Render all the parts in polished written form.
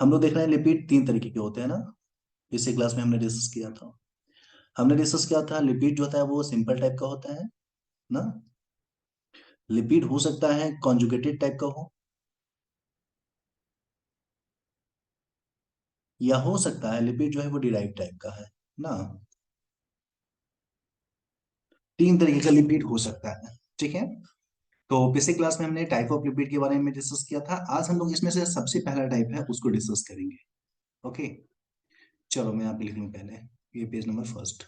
हम लोग देख रहे हैं लिपिड तीन तरीके के होते हैं ना। पिछले क्लास में हमने डिस्कस किया था। हमने डिस्कस किया था लिपिड जो होता है वो सिंपल टाइप का होता है ना। लिपिड हो सकता है कॉन्जुगेटेड टाइप का हो, या हो सकता है लिपिड जो है वो डिराइव टाइप का है ना। तीन तरीके का लिपिड हो सकता है, ठीक है। तो पिछले क्लास में हमने टाइप ऑफ लिपिड के बारे में डिस्कस किया था। आज हम लोग इसमें से सबसे पहला टाइप है उसको डिस्कस करेंगे। ओके, चलो मैं यहाँ पे लिख लूँ पहले, ये पेज नंबर फर्स्ट।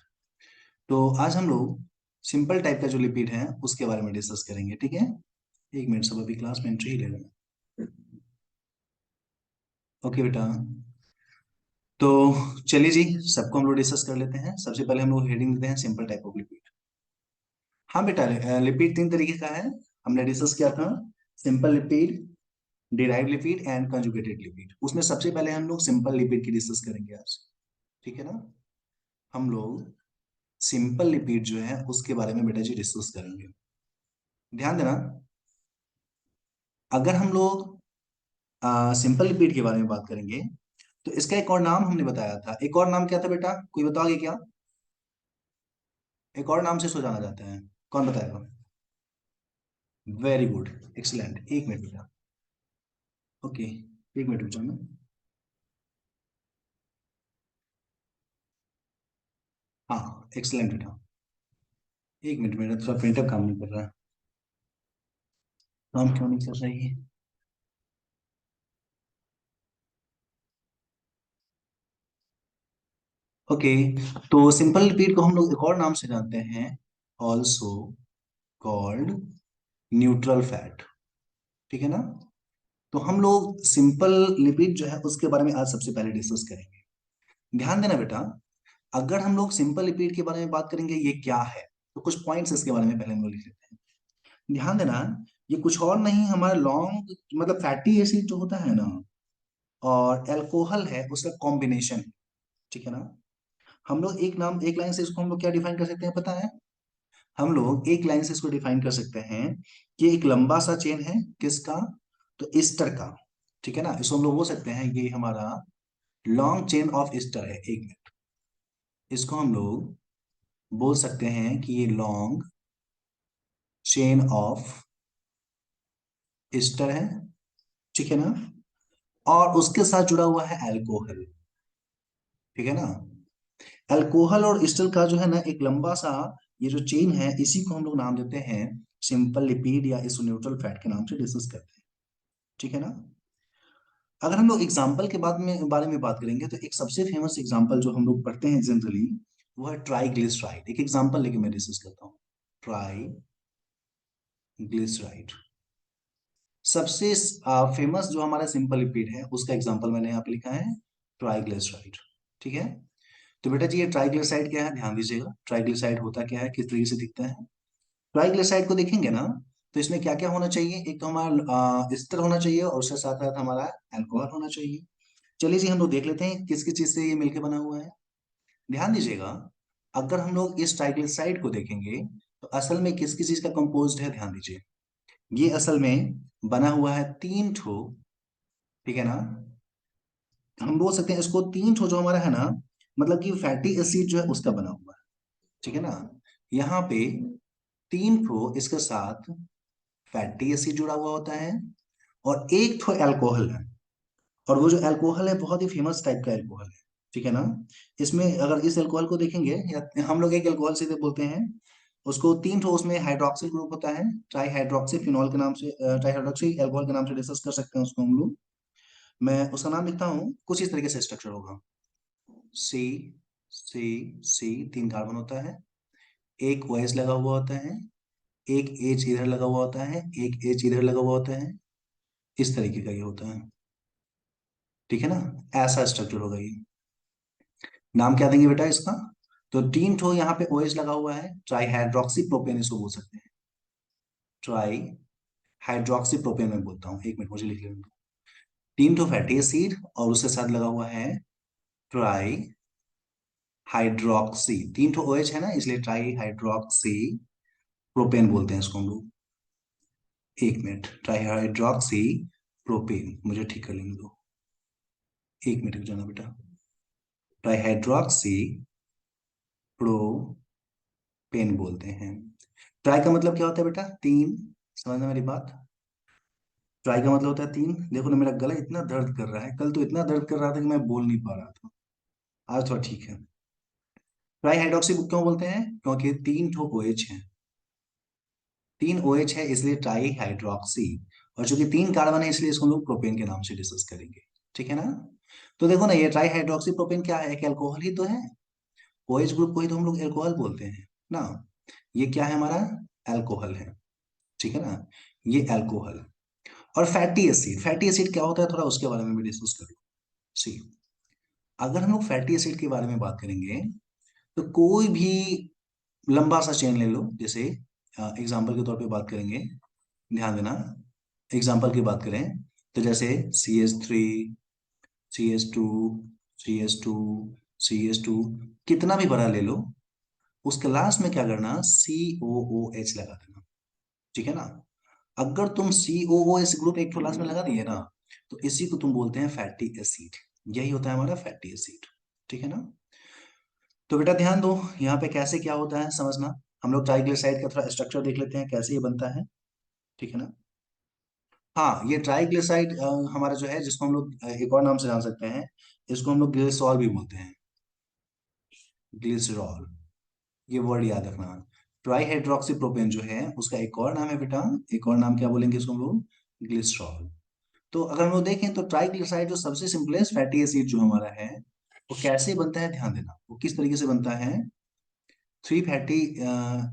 तो आज हम लोग सिंपल टाइप का जो लिपिड है उसके बारे में डिस्कस करेंगे, ठीक है। एक मिनट, सब अभी क्लास में एंट्री ही ले रहे हैं। ओके बेटा, तो चलिए जी, सबको हम लोग डिस्कस कर लेते हैं। सबसे पहले हम लोग हेडिंग देते हैं सिंपल टाइप ऑफ लिपिड। हाँ बेटा, लिपिड तीन तरीके का है, हमने डिस्कस किया था। Simple lipid, derive lipid and conjugated lipid. उसमें सबसे पहले हम लोग सिंपल लिपिड की डिस्कस करेंगे आज, ठीक है ना। हम लोग सिंपल लिपिड जो है उसके बारे में बेटा जी डिस्कस करेंगे। ध्यान देना, अगर हम लोग सिंपल लिपिड के बारे में बात करेंगे तो इसका एक और नाम हमने बताया था। एक और नाम क्या था बेटा, कोई बताओगे क्या? एक और नाम से इसको जाना जाता है, कौन बताएगा? Very good, excellent. एक मिनट बेटा, ओके, एक मिनट रुक जाना। हाँ, एक्सीलेंट बेटा। एक मिनट, मेरा थोड़ा प्रिंटर काम नहीं कर रहा है। काम क्यों नहीं कर रही है? ओके, तो सिंपल लिपिड को हम लोग एक और नाम से जानते हैं, ऑल्सो कॉल्ड न्यूट्रल फैट, ठीक है ना। तो हम लोग सिंपल लिपिड जो है उसके बारे में आज सबसे पहले डिस्कस करेंगे। ध्यान देना बेटा, अगर हम लोग सिंपल लिपिड के बारे में बात करेंगे ये क्या है, तो कुछ पॉइंट्स इसके बारे में पहले हम लोग लिख लेते हैं। ध्यान देना, ये कुछ और नहीं, हमारा लॉन्ग मतलब फैटी एसिड जो होता है ना और अल्कोहल है उसका कॉम्बिनेशन, ठीक है ना। हम लोग एक नाम, एक लाइन से इसको हम लोग क्या डिफाइन कर सकते हैं पता है? हम लोग एक लाइन से इसको डिफाइन कर सकते हैं कि एक लंबा सा चेन है किसका, तो ईस्टर का, ठीक है ना। इसको हम लोग बोल सकते हैं ये हमारा लॉन्ग चेन ऑफ ईस्टर है। एक मिनट, इसको हम लोग बोल सकते हैं कि ये लॉन्ग चेन ऑफ ईस्टर है, ठीक है ना। और उसके साथ जुड़ा हुआ है अल्कोहल, ठीक है ना। अल्कोहल और ईस्टर का जो है ना एक लंबा सा ये जो चेन है, इसी को हम लोग नाम देते हैं सिंपल लिपिड या इसोन्यूट्रल फैट के नाम से डिस्कस करते हैं, ठीक है ना। अगर हम लोग एग्जाम्पल के बारे में बात करेंगे तो एक सबसे फेमस एग्जाम्पल जो हम लोग पढ़ते हैं जनरली वो है ट्राइग्लिसराइड। एक एग्जाम्पल लेके मैं डिस्कस करता हूँ, ट्राइग्लिसराइड। सबसे फेमस जो हमारा सिंपल लिपिड है उसका एग्जाम्पल मैंने यहाँ पे लिखा है ट्राइग्लिसराइड, ठीक है। तो बेटा जी ये ट्राइग्लिसराइड क्या है, ध्यान दीजिएगा। ट्राइग्लिसराइड होता क्या है, किस तरीके से दिखता है? ट्राइग्लिसराइड को देखेंगे ना तो इसमें क्या क्या होना चाहिए, एक तो हमारा एस्टर होना चाहिए और उसके साथ साथ हमारा अल्कोहल होना चाहिए। चलिए जी हम लोग देख लेते हैं किस किस चीज से ये मिलकर बना हुआ है। ध्यान दीजिएगा, अगर हम लोग इस ट्राइग्लिसराइड को देखेंगे तो असल में किस किस चीज का कंपोज्ड है, ध्यान दीजिए। ये असल में बना हुआ है तीन ठो, ठीक है ना। हम बोल सकते हैं इसको तीन ठो जो हमारा है ना, मतलब कि फैटी एसिड जो है उसका बना हुआ है, ठीक है ना। यहाँ पे तीन ठो इसके साथ फैटी एसिड जुड़ा हुआ होता है और एक ठो अल्कोहल है। और वो जो अल्कोहल है बहुत ही फेमस टाइप का अल्कोहल है, ठीक है ना। इसमें अगर इस अल्कोहल को देखेंगे, या हम लोग एक अल्कोहल से बोलते हैं उसको, तीन ठो उसमें हाइड्रोक्सिल ग्रुप होता है, ट्राई हाइड्रोक्सी फिनॉल के नाम से, ट्राई हाइड्रोक्सी अल्कोहल के नाम से डिस्कस कर सकते हैं उसको हम लोग। मैं उसका नाम लिखता हूँ, कुछ इस तरीके से स्ट्रक्चर होगा, सी सी सी, तीन कार्बन होता है, एक OH लगा हुआ होता है, एक H इधर लगा हुआ होता है, एक H इधर लगा हुआ होता है। इस तरीके का ये होता है, ठीक है ना। ऐसा स्ट्रक्चर होगा ये। नाम क्या देंगे बेटा इसका? तो तीन ठो यहाँ पे OH लगा हुआ है, ट्राई हाइड्रोक्सी प्रोपेन इसको बोल सकते हैं। ट्राई हाइड्रोक्सी प्रोपेन में बोलता हूँ, एक मिनट मुझे लिख लेने दो। तीन ठो फैटी एसिड और उसके साथ लगा हुआ है ट्राई हाइड्रोक्सी, तीन ठो OH है ना इसलिए ट्राई हाइड्रोक्सी प्रोपेन बोलते हैं इसको हम लोग। एक मिनट, ट्राई हाइड्रोक्सी प्रोपेन मुझे ठीक कर लेने दो। एक मिनट रुक जाना बेटा। ट्राईहाइड्रोक्सी प्रोपेन बोलते हैं। ट्राई का मतलब क्या होता है बेटा? तीन। समझना मेरी बात। ट्राई का मतलब होता है तीन। देखो ना, मेरा गला इतना दर्द कर रहा है, कल तो इतना दर्द कर रहा था कि मैं बोल नहीं पा रहा था। आज थोड़ा ठीक है। ट्राई हाइड्रोक्सी क्यों बोलते हैं? क्योंकि तीन ठो OH है। तीन OH है इसलिए ट्राई हाइड्रोक्सी। और चूंकि तीन कार्बन है इसलिए इसको हम लोग प्रोपेन के नाम से डिस्कस करेंगे। ठीक है ना? तो देखो ना, ये ट्राई हाइड्रोक्सी प्रोपेन क्या है? एक अल्कोहल ही तो है। OH ग्रुप को ही तो हम लोग अल्कोहल बोलते हैं ना। ये क्या है हमारा? अल्कोहल है। ठीक है ना? ये अल्कोहल। और फैटी एसिड, फैटी एसिड क्या होता है थोड़ा उसके बारे में भी डिस्कस कर लो। सी, अगर हम लोग फैटी एसिड के बारे में बात करेंगे तो कोई भी लंबा सा चेन ले लो। जैसे एग्जाम्पल के तौर पे बात करेंगे, ध्यान देना। एग्जाम्पल की बात करें तो जैसे CH3, CS2, CS2, CS2, कितना भी बड़ा ले लो, उसके लास्ट में क्या करना? COOH लगा देना। ठीक है ना? अगर तुम COOH ग्रुप एक क्लास में लगा दिए ना, तो इसी को तुम बोलते हैं फैटी एसिड। यही होता है हमारा फैटी एसिड। ठीक है ना? तो बेटा ध्यान दो, यहाँ पे कैसे क्या होता है समझना। हम लोग ट्राइग्लिसराइड का थोड़ा स्ट्रक्चर देख लेते हैं कैसे ये बनता है। ठीक है ना? हाँ, ये ट्राइग्लिसराइड हमारा जो है, जिसको हम लोग एक और नाम से जान सकते हैं, इसको हम लोग ग्लिसरॉल भी बोलते हैं। ग्लिसरॉल, ये वर्ड याद रखना। ट्राईहाइड्रोक्सी प्रोपेन जो है उसका एक और नाम है बेटा। एक और नाम क्या बोलेंगे इसको हम लोग? ग्लिसरॉल। तो अगर हम लोग देखें तो ट्राइग्लिसराइड जो सबसे सिंपलेस्ट फैटी एसिड जो हमारा है, वो कैसे बनता है ध्यान देना। वो किस तरीके से बनता है? थ्री फैटी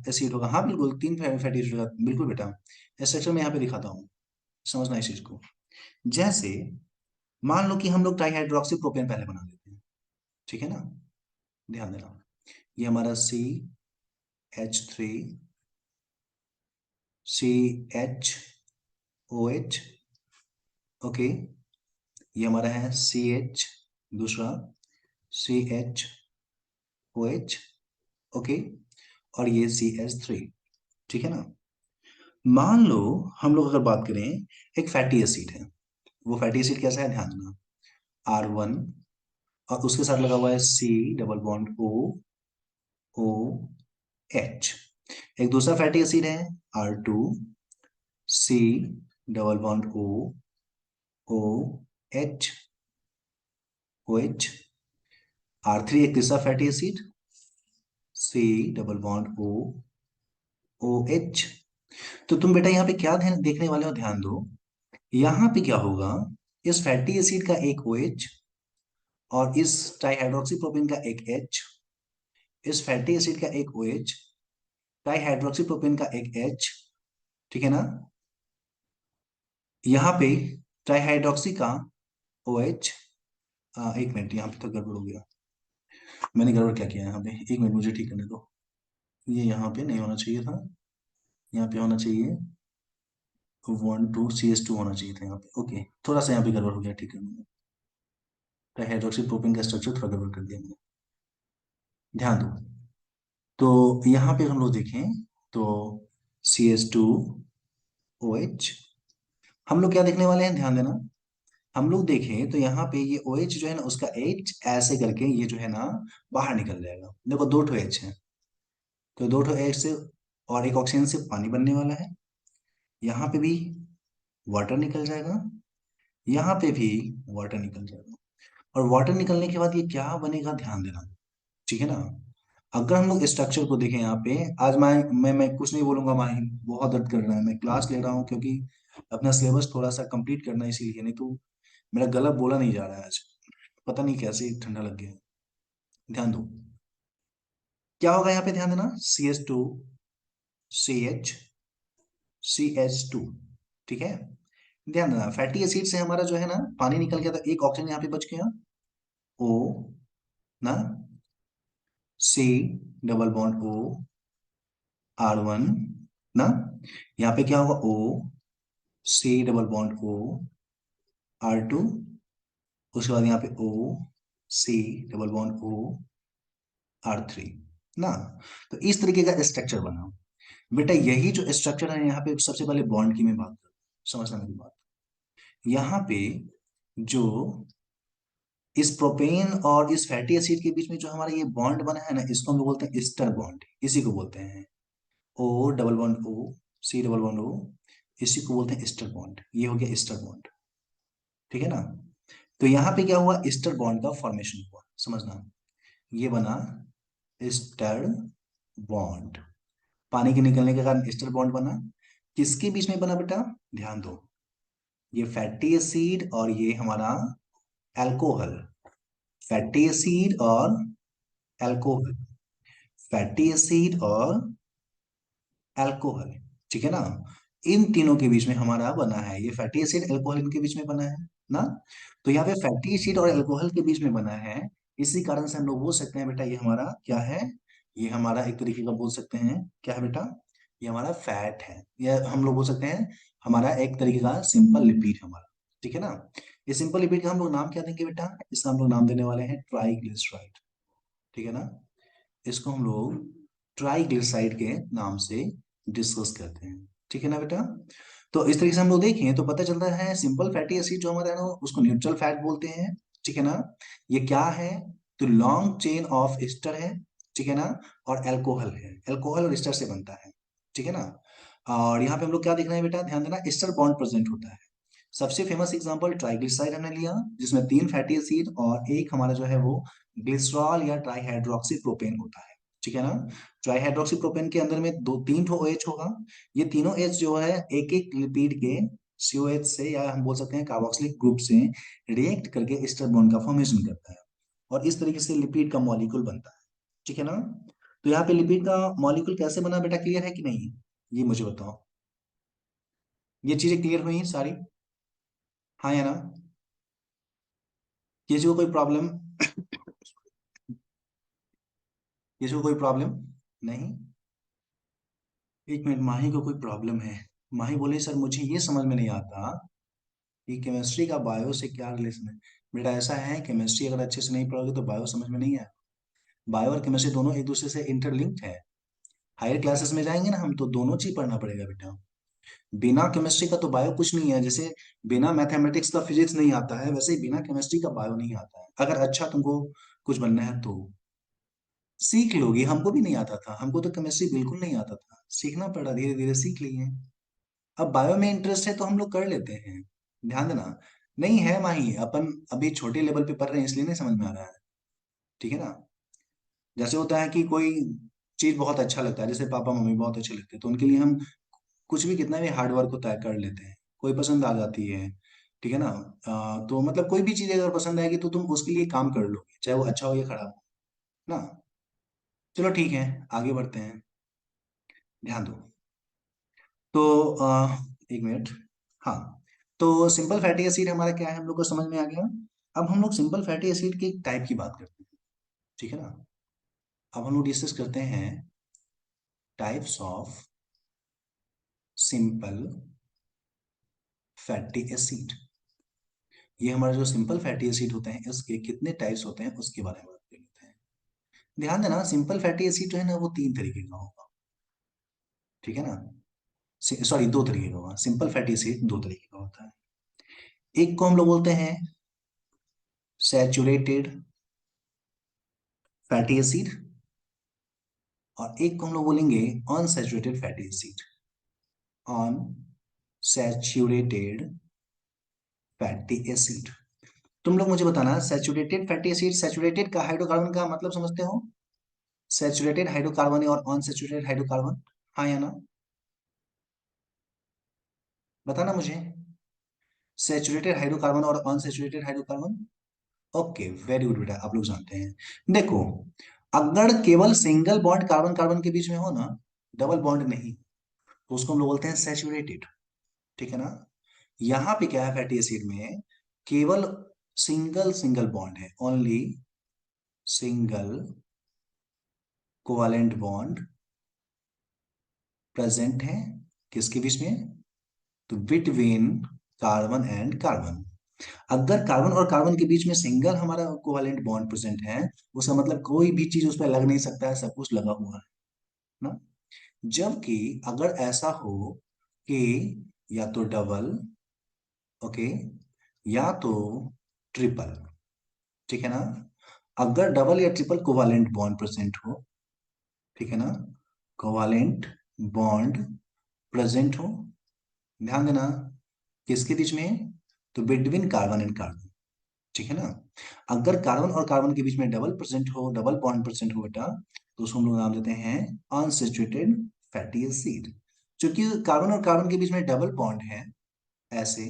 एसिड होगा। हाँ बिल्कुल, तीन फैटी एसिड होगा, बिल्कुल बेटा। स्ट्रक्चर में यहाँ पे दिखाता हूँ, समझना इस चीज को। जैसे मान लो कि हम लोग ट्राईहाइड्रोक्सी प्रोपेन पहले बना लेते हैं। ठीक है ना? ध्यान देना, ये हमारा CH3, CHOH, ओके। ये हमारा है CH, दूसरा CHOH, ओके। और ये CH3। ठीक है ना? मान लो हम लोग अगर बात करें, एक फैटी एसिड है। वो फैटी एसिड कैसा है ध्यान देना। R1, और उसके साथ लगा हुआ है C डबल बॉन्ड OH। एक दूसरा फैटी एसिड है R2, C double bond OH, OH। R3 एक तीसरा fatty acid, C double bond OH। तो तुम बेटा यहाँ पे क्या ध्यान देखने वाले हो? ध्यान दो, यहाँ पे क्या होगा? इस फैटी एसिड का एक OH और इस ट्राईहाइड्रोक्सी प्रोपेन का एक H, इस फैटी एसिड का एक OH, ट्राईहाइड्रोक्सी प्रोपेन का एक H। ठीक है ना? यहाँ पे ट्राईहाइड्रोक्सी का OH। एक मिनट, यहाँ पे तो गड़बड़ हो गया। मैंने गड़बड़ क्या किया यहाँ पे? एक मिनट मुझे ठीक करने दो। ये यहाँ पे नहीं होना चाहिए था, यहाँ पे होना चाहिए 1 2 CS2 होना चाहिए था यहाँ पे। ओके, थोड़ा सा यहाँ पे गड़बड़ हो गया, ठीक है। मैंने ट्राईहाइड्रोक्सी प्रोपेन का स्ट्रक्चर थोड़ा गड़बड़ कर दिया मैंने। ध्यान दो, तो यहाँ पे हम लोग देखें तो CH2OH। हम लोग क्या देखने वाले हैं ध्यान देना। हम लोग देखें तो यहाँ पे ये OH जो है ना, उसका H ऐसे करके ये जो है ना बाहर निकल जाएगा। देखो दो ठो H है, तो दो ठो H से और एक ऑक्सीजन से पानी बनने वाला है। यहाँ पे भी वाटर निकल जाएगा, यहाँ पे भी वाटर निकल जाएगा। और वाटर निकलने के बाद ये क्या बनेगा ध्यान देना। ठीक है ना? अगर हम लोग स्ट्रक्चर को देखें यहाँ पे, आज मैं कुछ नहीं बोलूंगा, माही बहुत दर्द कर रहा है, मैं क्लास ले रहा हूँ क्योंकि अपना सिलेबस थोड़ा सा कंप्लीट करना है, इसीलिए। नहीं तो मेरा गला बोला नहीं जा रहा है आज, पता नहीं कैसे ठंडा लग गया है। ध्यान दो, क्या होगा यहाँ पे ध्यान देना। CH2CH CH2। ठीक है? ध्यान देना, फैटी एसिड से हमारा जो है ना पानी निकल गया, तो एक ऑक्सीजन यहाँ पे बच गया, O ना, C double bond O R1 ना। यहाँ पे क्या होगा? C double bond O R2। उसके बाद यहाँ पे C double bond O R3 ना। तो इस तरीके का स्ट्रक्चर बना। बेटा यही जो स्ट्रक्चर है यहाँ पे, सबसे पहले बॉन्ड की मैं बात करूँ, समझना मेरी बात। यहाँ पे जो इस प्रोपेन और इस फैटी एसिड के बीच में जो हमारा ये बॉन्ड बना है ना, इसको हम लोग बोलते हैं ईस्टर बॉन्ड, इसी को बोलते हैं O double bond O, C double bond O, इसी को बोलते हैं ईस्टर बॉन्ड। ये हो गया ईस्टर बॉन्ड, ठीक है ना। तो यहाँ पे क्या हुआ, ईस्टर बॉन्ड का फॉर्मेशन हुआ, समझना। ये बना ईस्टर बॉन्ड, पानी के निकलने के कारण ईस्टर बॉन्ड बना। किसके बीच में बना बेटा, ध्यान दो, ये फैटी एसिड और ये हमारा अल्कोहल, फैटी एसिड और अल्कोहल, फैटी एसिड और अल्कोहल, ठीक है ना। इन तीनों के बीच में हमारा बना है ये फैटी एसिड, अल्कोहल इनके बीच में बना है ना। तो यहाँ पे फैटी एसिड और अल्कोहल के बीच में बना है, इसी कारण से हम लोग बोल सकते हैं बेटा ये हमारा क्या है, ये हमारा एक तरीके का बोल सकते हैं क्या है बेटा, ये हमारा फैट है, या हम लोग बोल सकते हैं हमारा एक तरीके का सिंपल लिपिड हमारा, ठीक है ना। ये सिंपल लिपिड का हम लोग नाम क्या देंगे बेटा, इसका हम लोग नाम देने वाले हैं ट्राइग्लिसराइड, ठीक है ना। इसको हम लोग ट्राइग्लिसराइड के नाम से डिस्कस करते हैं, ठीक है ना बेटा। तो इस तरीके से हम लोग देखें तो पता चलता है सिंपल फैटी एसिड जो हमारा है ना, उसको न्यूट्रल फैट बोलते हैं, ठीक है ना। ये क्या है, तो लॉन्ग चेन ऑफ एस्टर है, ठीक है ना, और अल्कोहल है, अल्कोहल और एस्टर से बनता है, ठीक है ना। और यहाँ पे हम लोग क्या देख रहे हैं बेटा, ध्यान देना, एस्टर बॉन्ड प्रेजेंट होता है। सबसे फेमस एग्जांपल ट्राइग्लिसराइड हमने लिया, जिसमें 3 फैटी एसिड और एक हमारा जो है वो ग्लिसरॉल या ट्राईहाइड्रोक्सी प्रोपेन होता है, ठीक है ना। ट्राईहाइड्रोक्सी प्रोपेन के अंदर में दो तीन ठो OH होगा, ये तीनों H जो है एक एक लिपिड के COH से, या हम बोल सकते हैं कार्बोक्सिलिक ग्रुप से रिएक्ट करके एस्टर बॉन्ड का फॉर्मेशन करता है, और इस तरीके से लिपिड का मॉलिक्यूल बनता है, ठीक है ना। तो यहाँ पे लिपिड का मॉलिक्यूल कैसे बना बेटा, क्लियर है कि नहीं, ये मुझे बताओ। ये चीजें क्लियर हुई सारी, हाँ या ना। किसी को कोई प्रॉब्लम, किसी को कोई प्रॉब्लम नहीं। एक मिनट, माही को कोई प्रॉब्लम है। माही बोले सर मुझे ये समझ में नहीं आता कि केमिस्ट्री का बायो से क्या रिलेशन है। बेटा ऐसा है, केमिस्ट्री अगर अच्छे से नहीं पढ़ोगे तो बायो समझ में नहीं आए। बायो और केमिस्ट्री दोनों एक दूसरे से इंटरलिंक्ड है। हायर क्लासेस में जाएंगे ना हम, तो दोनों चीज पढ़ना पड़ेगा बेटा। बिना केमिस्ट्री का तो बायो कुछ नहीं है, जैसे बिना मैथमेटिक्स का फिजिक्स नहीं आता है, वैसे ही बिना केमिस्ट्री का बायो नहीं आता है। अगर अच्छा तुमको कुछ बनना है तो सीख लोगी, हमको भी नहीं आता था, हमको तो केमिस्ट्री बिल्कुल नहीं आता था, सीखना पड़ा, धीरे धीरे सीख लिए। अब बायो में इंटरेस्ट है तो हम लोग कर लेते हैं, ध्यान देना। नहीं है माही, अपन अभी छोटे लेवल पे पढ़ रहे हैं इसलिए नहीं समझ में आ रहा है, ठीक है ना। जैसे होता है कि कोई चीज बहुत अच्छा लगता है, जैसे पापा मम्मी बहुत अच्छे लगते हैं, तो उनके लिए हम कुछ भी कितना भी हार्ड वर्क होता है कर लेते हैं, कोई पसंद आ जाती है, ठीक है ना। तो मतलब कोई भी चीज अगर पसंद आएगी तो तुम उसके लिए काम कर लोगे, चाहे वो अच्छा हो या खराब हो ना। चलो ठीक है, आगे बढ़ते हैं, ध्यान दो। तो एक मिनट, हाँ। तो सिंपल फैटी एसिड हमारा क्या है, हम लोग को समझ में आ गया। अब हम लोग सिंपल फैटी एसिड के टाइप की बात करते हैं, ठीक है ना। अब हम लोग डिस्कस करते हैं types of simple fatty acid. ये हमारा जो सिंपल फैटी एसिड होते हैं इसके कितने टाइप्स होते हैं उसके बारे में बात कर लेते हैं। ध्यान देना, सिंपल फैटी एसिड जो है ना वो 3 तरीके का होगा, ठीक है ना। सॉरी, 2 तरीके का होगा, सिंपल फैटी एसिड 2 तरीके का होता है। एक को हम लोग बोलते हैं सैचुरेटेड फैटी एसिड, और एक को हम लोग बोलेंगे unsaturated fatty acid, unsaturated fatty acid. तुम लोग मुझे बताना, सैचुरेटेड फैटी एसिड, सैचुरेटेड का हाइड्रोकार्बन का मतलब समझते हो, सैचुरेटेड हाइड्रोकार्बन और अनसैचुरेटेड हाइड्रोकार्बन, हाँ या ना, बताना मुझे। सैचुरेटेड हाइड्रोकार्बन और unsaturated hydrocarbon, okay very good बेटा, आप लोग जानते हैं। देखो, अगर केवल सिंगल बॉन्ड कार्बन कार्बन के बीच में हो ना, डबल बॉन्ड नहीं, तो उसको हम लोग बोलते हैं सैचुरेटेड, ठीक है ना। यहाँ पे क्या है, फैटी एसिड में केवल सिंगल सिंगल बॉन्ड है, only single covalent bond present है, किसके बीच में, तो बिटवीन कार्बन एंड कार्बन। अगर कार्बन और कार्बन के बीच में सिंगल हमारा कोवेलेंट बॉन्ड प्रेजेंट है, उसका मतलब कोई भी चीज उस पर लग नहीं सकता है, सब कुछ लगा हुआ है ना। जबकि अगर ऐसा हो कि या तो डबल, ओके, या तो ट्रिपल, ठीक है ना। अगर डबल या ट्रिपल कोवालेंट बॉन्ड प्रेजेंट हो, ठीक है ना, कोवालेंट बॉन्ड प्रेजेंट हो, ध्यान देना, किसके बीच में, तो बिटवीन कार्बन एंड कार्बन, ठीक है ना। अगर कार्बन और कार्बन के बीच में डबल प्रेजेंट हो, डबल बॉन्ड प्रेजेंट हो बेटा, तो उसको हम लोग नाम देते हैं अनसैचुरेटेड फैटी एसिड। क्योंकि कार्बन और कार्बन के बीच में डबल बॉन्ड है ऐसे,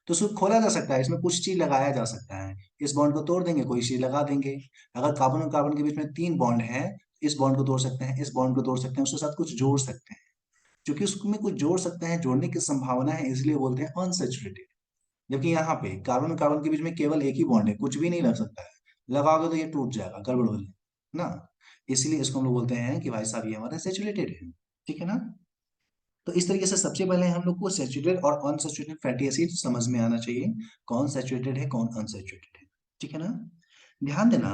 तो उसको खोला जा सकता है, इसमें कुछ चीज लगाया जा सकता है, इस बॉन्ड को तोड़ देंगे, कोई चीज लगा देंगे। अगर कार्बन और कार्बन के बीच में तीन बॉन्ड है, इस बॉन्ड को तोड़ सकते हैं, इस बॉन्ड को तोड़ सकते हैं, उसके साथ कुछ जोड़ सकते हैं। क्योंकि उसमें कुछ जोड़ सकते हैं, जोड़ने की संभावना है, इसलिए बोलते हैं अनसैचुरेटेड। जबकि यहाँ पे कार्बन और कार्बन के बीच में केवल एक ही बॉन्ड है, कुछ भी नहीं लग सकता है, लगाओगे तो ये टूट जाएगा, गड़बड़ हो जाएगा ना। इसलिए इसको हम लोग बोलते हैं कि भाई साहब ये हमारा सैचुरेटेड है, ठीक है ना। तो इस तरीके से सबसे पहले हम लोग को सैचुरेटेड और अनसैचुरेटेड फैटी एसिड समझ में आना चाहिए, कौन सैचुरेटेड है कौन अनसैचुरेटेड है, ठीक है ना। ध्यान देना,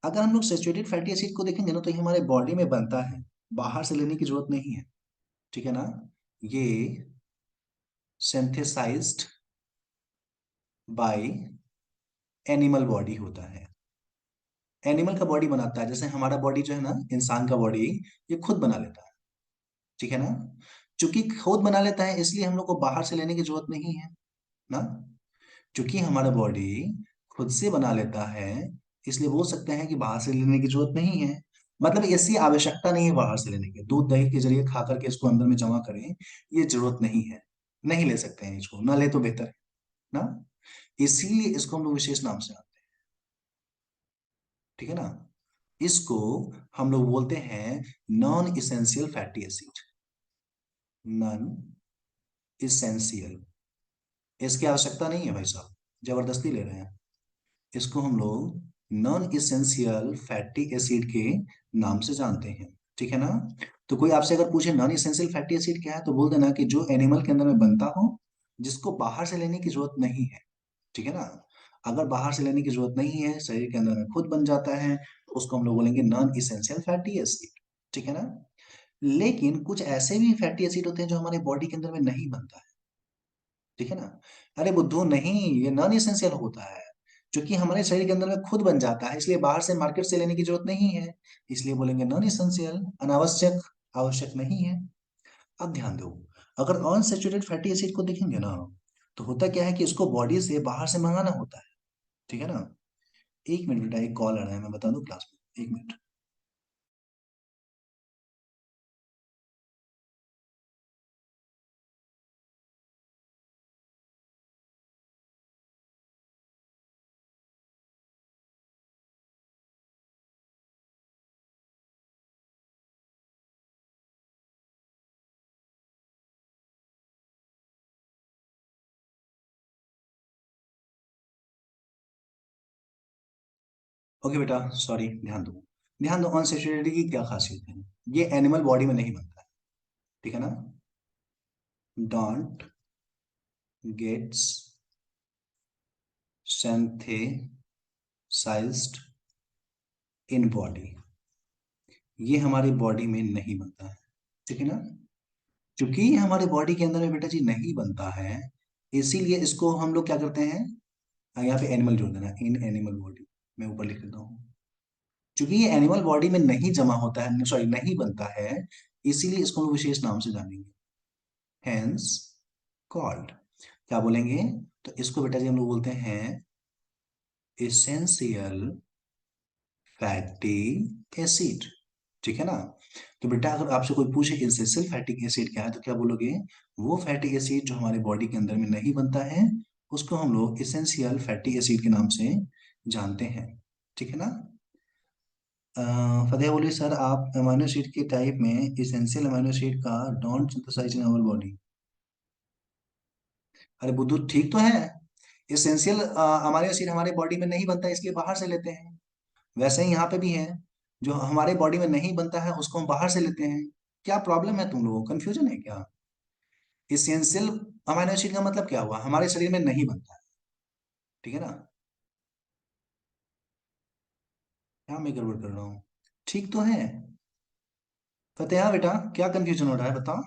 अगर हम लोग सैचुरेटेड फैटी एसिड को देखेंगे ना, तो ये हमारे बॉडी में बनता है, बाहर से लेने की जरूरत नहीं है, ठीक है ना। ये सिंथेसाइज्ड बाय एनिमल बॉडी होता है, एनिमल का बॉडी बनाता है, जैसे हमारा बॉडी जो है ना, इंसान का बॉडी, ये खुद बना लेता है, ठीक है ना। चूंकि खुद बना लेता है, इसलिए हम लोग को बाहर से लेने की जरूरत नहीं है ना। क्योंकि हमारा बॉडी खुद से बना लेता है, इसलिए बोल सकते हैं कि बाहर से लेने की जरूरत नहीं है। मतलब ऐसी आवश्यकता नहीं है बाहर से लेने की, दूध दही के जरिए खा करके इसको अंदर में जमा करें, ये जरूरत नहीं है, नहीं ले सकते हैं इसको, ना ले तो बेहतर है ना। इसीलिए इसको हम लोग विशेष नाम से आते हैं, ठीक है ना। इसको हम लोग बोलते हैं non essential fatty acid, non essential, इसकी आवश्यकता नहीं है भाई साहब, जबरदस्ती ले रहे हैं। इसको हम लोग नॉन इसेंशियल फैटी एसिड के नाम से जानते हैं, ठीक है ना। तो कोई आपसे अगर पूछे नॉन इसेंशियल फैटी एसिड क्या है, तो बोल देना कि जो एनिमल के अंदर में बनता हो, जिसको बाहर से लेने की जरूरत नहीं है, ठीक है ना। अगर बाहर से लेने की जरूरत नहीं है, शरीर के अंदर में खुद बन जाता है, तो उसको हम लोग बोलेंगे नॉन इसेंशियल फैटी एसिड, ठीक है ना। लेकिन कुछ ऐसे भी फैटी एसिड होते हैं जो हमारे बॉडी के अंदर में नहीं बनता है, ठीक है ना। अरे बुद्धू नहीं, ये नॉन इसेंशियल होता है, क्योंकि हमारे शरीर के अंदर में खुद बन जाता है, इसलिए बाहर से मार्केट से लेने की जरूरत नहीं है, इसलिए बोलेंगे नॉन इसेंशियल, अनावश्यक, आवश्यक नहीं है। अब ध्यान दो, अगर अनसैचुरेटेड फैटी एसिड को देखेंगे ना, तो होता क्या है कि इसको बॉडी से बाहर से मंगाना होता है, ठीक है ना। एक मिनट बेटा, एक कॉल आ रहा है, मैं बता दूं क्लास में, एक मिनट। ओके बेटा, सॉरी, ध्यान दो, ध्यान दो, अनसैचुरेटेड की क्या खासियत है, ये एनिमल बॉडी में नहीं बनता है, ठीक है ना। Don't gets synthesized in body, ये हमारी बॉडी में नहीं बनता है, ठीक है ना। क्योंकि ये हमारे बॉडी के अंदर में बेटा जी नहीं बनता है, इसीलिए इसको हम लोग क्या करते हैं, यहाँ पे एनिमल जोड़ देना, इन एनिमल बॉडी, मैं ऊपर लिख देता हूँ। क्योंकि ये एनिमल बॉडी में नहीं जमा होता है, सॉरी नहीं बनता है, इसीलिए इसको हम लोग विशेष नाम से जानेंगे, हेंस कॉल्ड, क्या बोलेंगे, तो इसको बेटा जी हम लोग बोलते हैं एसेंशियल फैटी एसिड, ठीक है ना। तो बेटा अगर आपसे कोई पूछे एसेंशियल फैटी एसिड क्या है, तो क्या बोलोगे, वो फैटी एसिड जो हमारे बॉडी के अंदर में नहीं बनता है, उसको हम लोग एसेंशियल फैटी एसिड के नाम से जानते हैं, ठीक है ना। फतेह बोले सर, आप अमीनो एसिड के टाइप में एसेंशियल अमीनो एसिड का don't synthesize in our body. अरे बुद्धू ठीक तो है, एसेंशियल अमीनो एसिड हमारे बॉडी में नहीं बनता, इसलिए बाहर से लेते हैं। वैसे ही यहाँ पे भी है, जो हमारे बॉडी में नहीं बनता है उसको हम बाहर से लेते हैं। क्या प्रॉब्लम है, तुम लोगों को कंफ्यूजन है क्या। इसेंशियल अमीनो एसिड का मतलब क्या हुआ, हमारे शरीर में नहीं बनता है, ठीक है ना। क्या मैं गड़बड़ कर रहा हूँ, ठीक तो है। फतेहा बेटा, क्या कंफ्यूजन हो रहा है बताओ।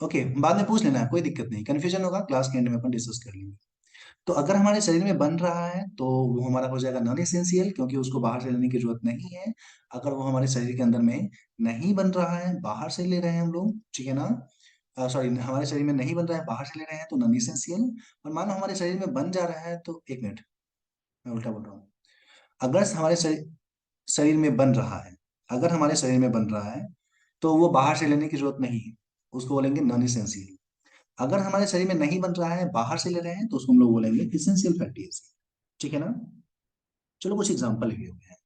ओके, बाद में पूछ लेना, कोई दिक्कत नहीं, कंफ्यूजन होगा क्लास के एंड में अपन डिस्कस कर लेंगे। तो अगर हमारे शरीर में बन रहा है तो वो हमारा हो जाएगा नॉन एसेंशियल, क्योंकि उसको बाहर से लेने की जरूरत नहीं है। अगर वो हमारे शरीर के अंदर में नहीं बन रहा है, बाहर से ले रहे हैं हम लोग, ठीक है ना, सॉरी, हमारे शरीर में नहीं बन रहा है, बाहर से ले रहे हैं, तो नॉन एसेंशियल। और मान लो हमारे शरीर में बन जा रहा है, तो एक मिनट, मैं उल्टा बोल रहा हूँ। अगर हमारे शरीर शरीर में बन रहा है, अगर हमारे शरीर में बन रहा है तो वो बाहर से लेने की जरूरत नहीं है, उसको बोलेंगे नॉन एसेंशियल। अगर हमारे शरीर में नहीं बन रहा है, बाहर से ले रहे हैं, तो उसको हम लोग बोलेंगे एसेंशियल फैटी एसिड। ठीक है ना। चलो कुछ एग्जांपल भी हो गए हैं।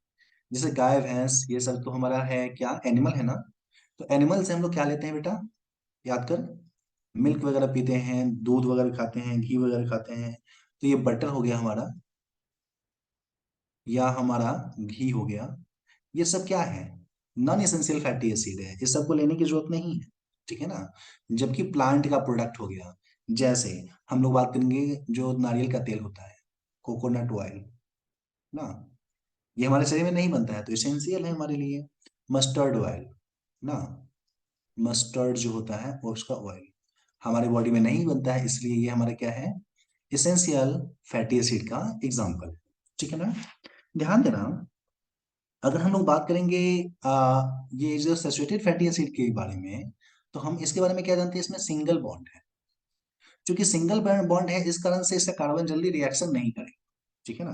जैसे गाय भैंस ये सब तो हमारा है क्या, एनिमल है ना। तो एनिमल से हम लोग क्या लेते हैं बेटा, याद कर। मिल्क वगैरह पीते हैं, दूध वगैरह खाते हैं, घी वगैरह खाते हैं। तो ये बटर हो गया हमारा, या हमारा घी हो गया। ये सब क्या है, नॉन एसेंशियल फैटी एसिड है, इस सबको लेने की जरूरत नहीं है। ठीक है ना। जबकि प्लांट का प्रोडक्ट हो गया, जैसे हम लोग बात करेंगे जो नारियल का तेल होता है, कोकोनट ऑयल ना, ये हमारे शरीर में नहीं बनता है तो एसेंशियल है हमारे लिए। मस्टर्ड ऑयल ना, मस्टर्ड जो होता है वो उसका ऑयल हमारे बॉडी में नहीं बनता है, इसलिए ये हमारा क्या है, एसेंशियल फैटी एसिड का एग्जाम्पल है। ठीक है ना। ध्यान देना, अगर हम लोग बात करेंगे ये जो सैचुरेटेड फैटी एसिड के बारे में, तो हम इसके बारे में क्या जानते हैं, इसमें सिंगल बॉन्ड है। क्योंकि सिंगल बॉन्ड है, इस कारण से इसका कार्बन जल्दी रिएक्शन नहीं करेगा। ठीक है ना।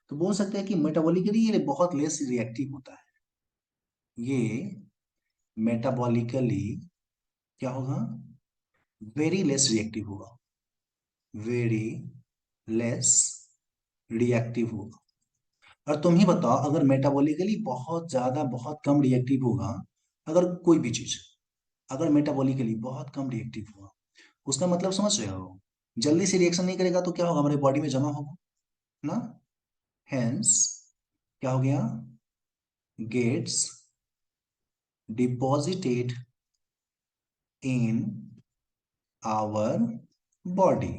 तो बोल सकते हैं कि मेटाबॉलिकली ये बहुत लेस रिएक्टिव होता है। ये मेटाबॉलिकली क्या होगा, वेरी लेस रिएक्टिव होगा, वेरी लेस रिएक्टिव होगा। और तुम ही बताओ, अगर मेटाबॉलिकली बहुत ज्यादा बहुत कम रिएक्टिव होगा, अगर कोई भी चीज अगर मेटाबॉलिकली बहुत कम रिएक्टिव हुआ, उसका मतलब समझ रहे हो, जल्दी से रिएक्शन नहीं करेगा तो क्या होगा, हमारे बॉडी में जमा होगा ना। हेंस क्या हो गया, gets deposited in our body.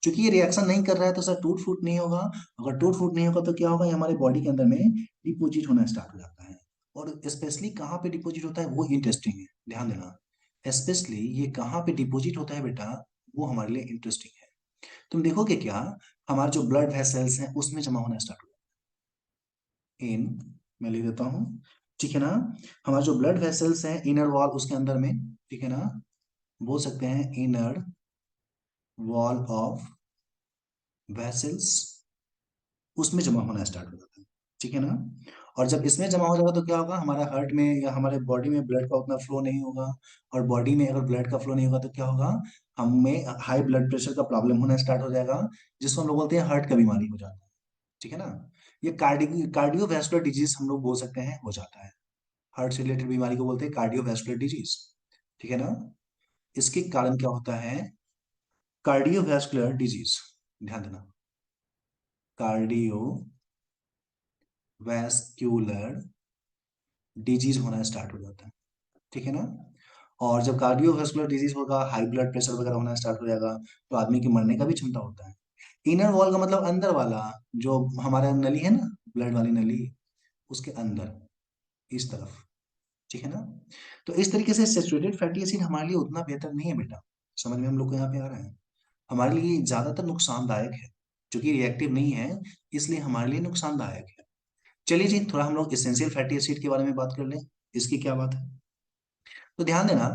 क्योंकि ये रिएक्शन नहीं कर रहा है तो सर टूट फूट नहीं होगा। अगर टूट फूट नहीं होगा तो क्या होगा, ये हमारे बॉडी के अंदर में डिपोजिट होना स्टार्ट हो जाता है। और स्पेशली कहाँ पे डिपोजिट होता है वो इंटरेस्टिंग है, ध्यान देना। स्पेशली ये कहाँ पे डिपोजिट होता है बेटा, वो हमारे लिए इंटरेस्टिंग है। तुम देखोगे क्या, हमारे जो ब्लड वेसल्स हैं उसमें जमा होना स्टार्ट हो जाता है। इन, मैं लिख देता हूँ, ठीक है ना। हमारे जो ब्लड वेसल्स हैं, इनर वॉल उसके अंदर में, ठीक है ना, बोल सकते हैं इनर वॉल ऑफ वेसल्स, उसमें जमा होना स्टार्ट हो जाता है। ठीक है ना। और जब इसमें जमा हो जाएगा तो क्या होगा, हमारा हार्ट में या हमारे बॉडी में ब्लड का उतना फ्लो नहीं होगा। और बॉडी में अगर ब्लड का फ्लो नहीं होगा तो क्या होगा, हमें हाई ब्लड प्रेशर का प्रॉब्लम होना स्टार्ट हो जाएगा, जिसको हम लोग बोलते हैं हार्ट का बीमारी हो जाता है। ठीक है ना। ये कार्डियोवैस्कुलर डिजीज हम लोग बोल सकते हैं, हो जाता है। हार्ट से रिलेटेड बीमारी को बोलते हैं कार्डियोवैस्कुलर डिजीज। ठीक है ना। इसके कारण क्या होता है, कार्डियोवैस्कुलर डिजीज, ध्यान देना, कार्डियोवैस्कुलर डिजीज होना स्टार्ट हो जाता है। ठीक है ना। और जब कार्डियोवैस्कुलर डिजीज होगा, हाई ब्लड प्रेशर वगैरह होना स्टार्ट हो जाएगा, तो आदमी की मरने का भी क्षमता होता है। इनर वॉल का मतलब अंदर वाला, जो हमारा नली है ना, ब्लड वाली नली, उसके अंदर, इस तरफ। ठीक है ना। तो इस तरीके से सैचुरेटेड फैटी एसिड हमारे लिए उतना बेहतर नहीं है बेटा, समझ में हम लोग को यहाँ पे आ रहा है। हमारे लिए ज्यादातर नुकसानदायक है, क्योंकि रिएक्टिव नहीं है, इसलिए हमारे लिए नुकसानदायक है। चलिए जी, थोड़ा हम लोग एसेंशियल फैटी एसिड के बारे में बात कर लें, इसकी क्या बात है। तो ध्यान देना,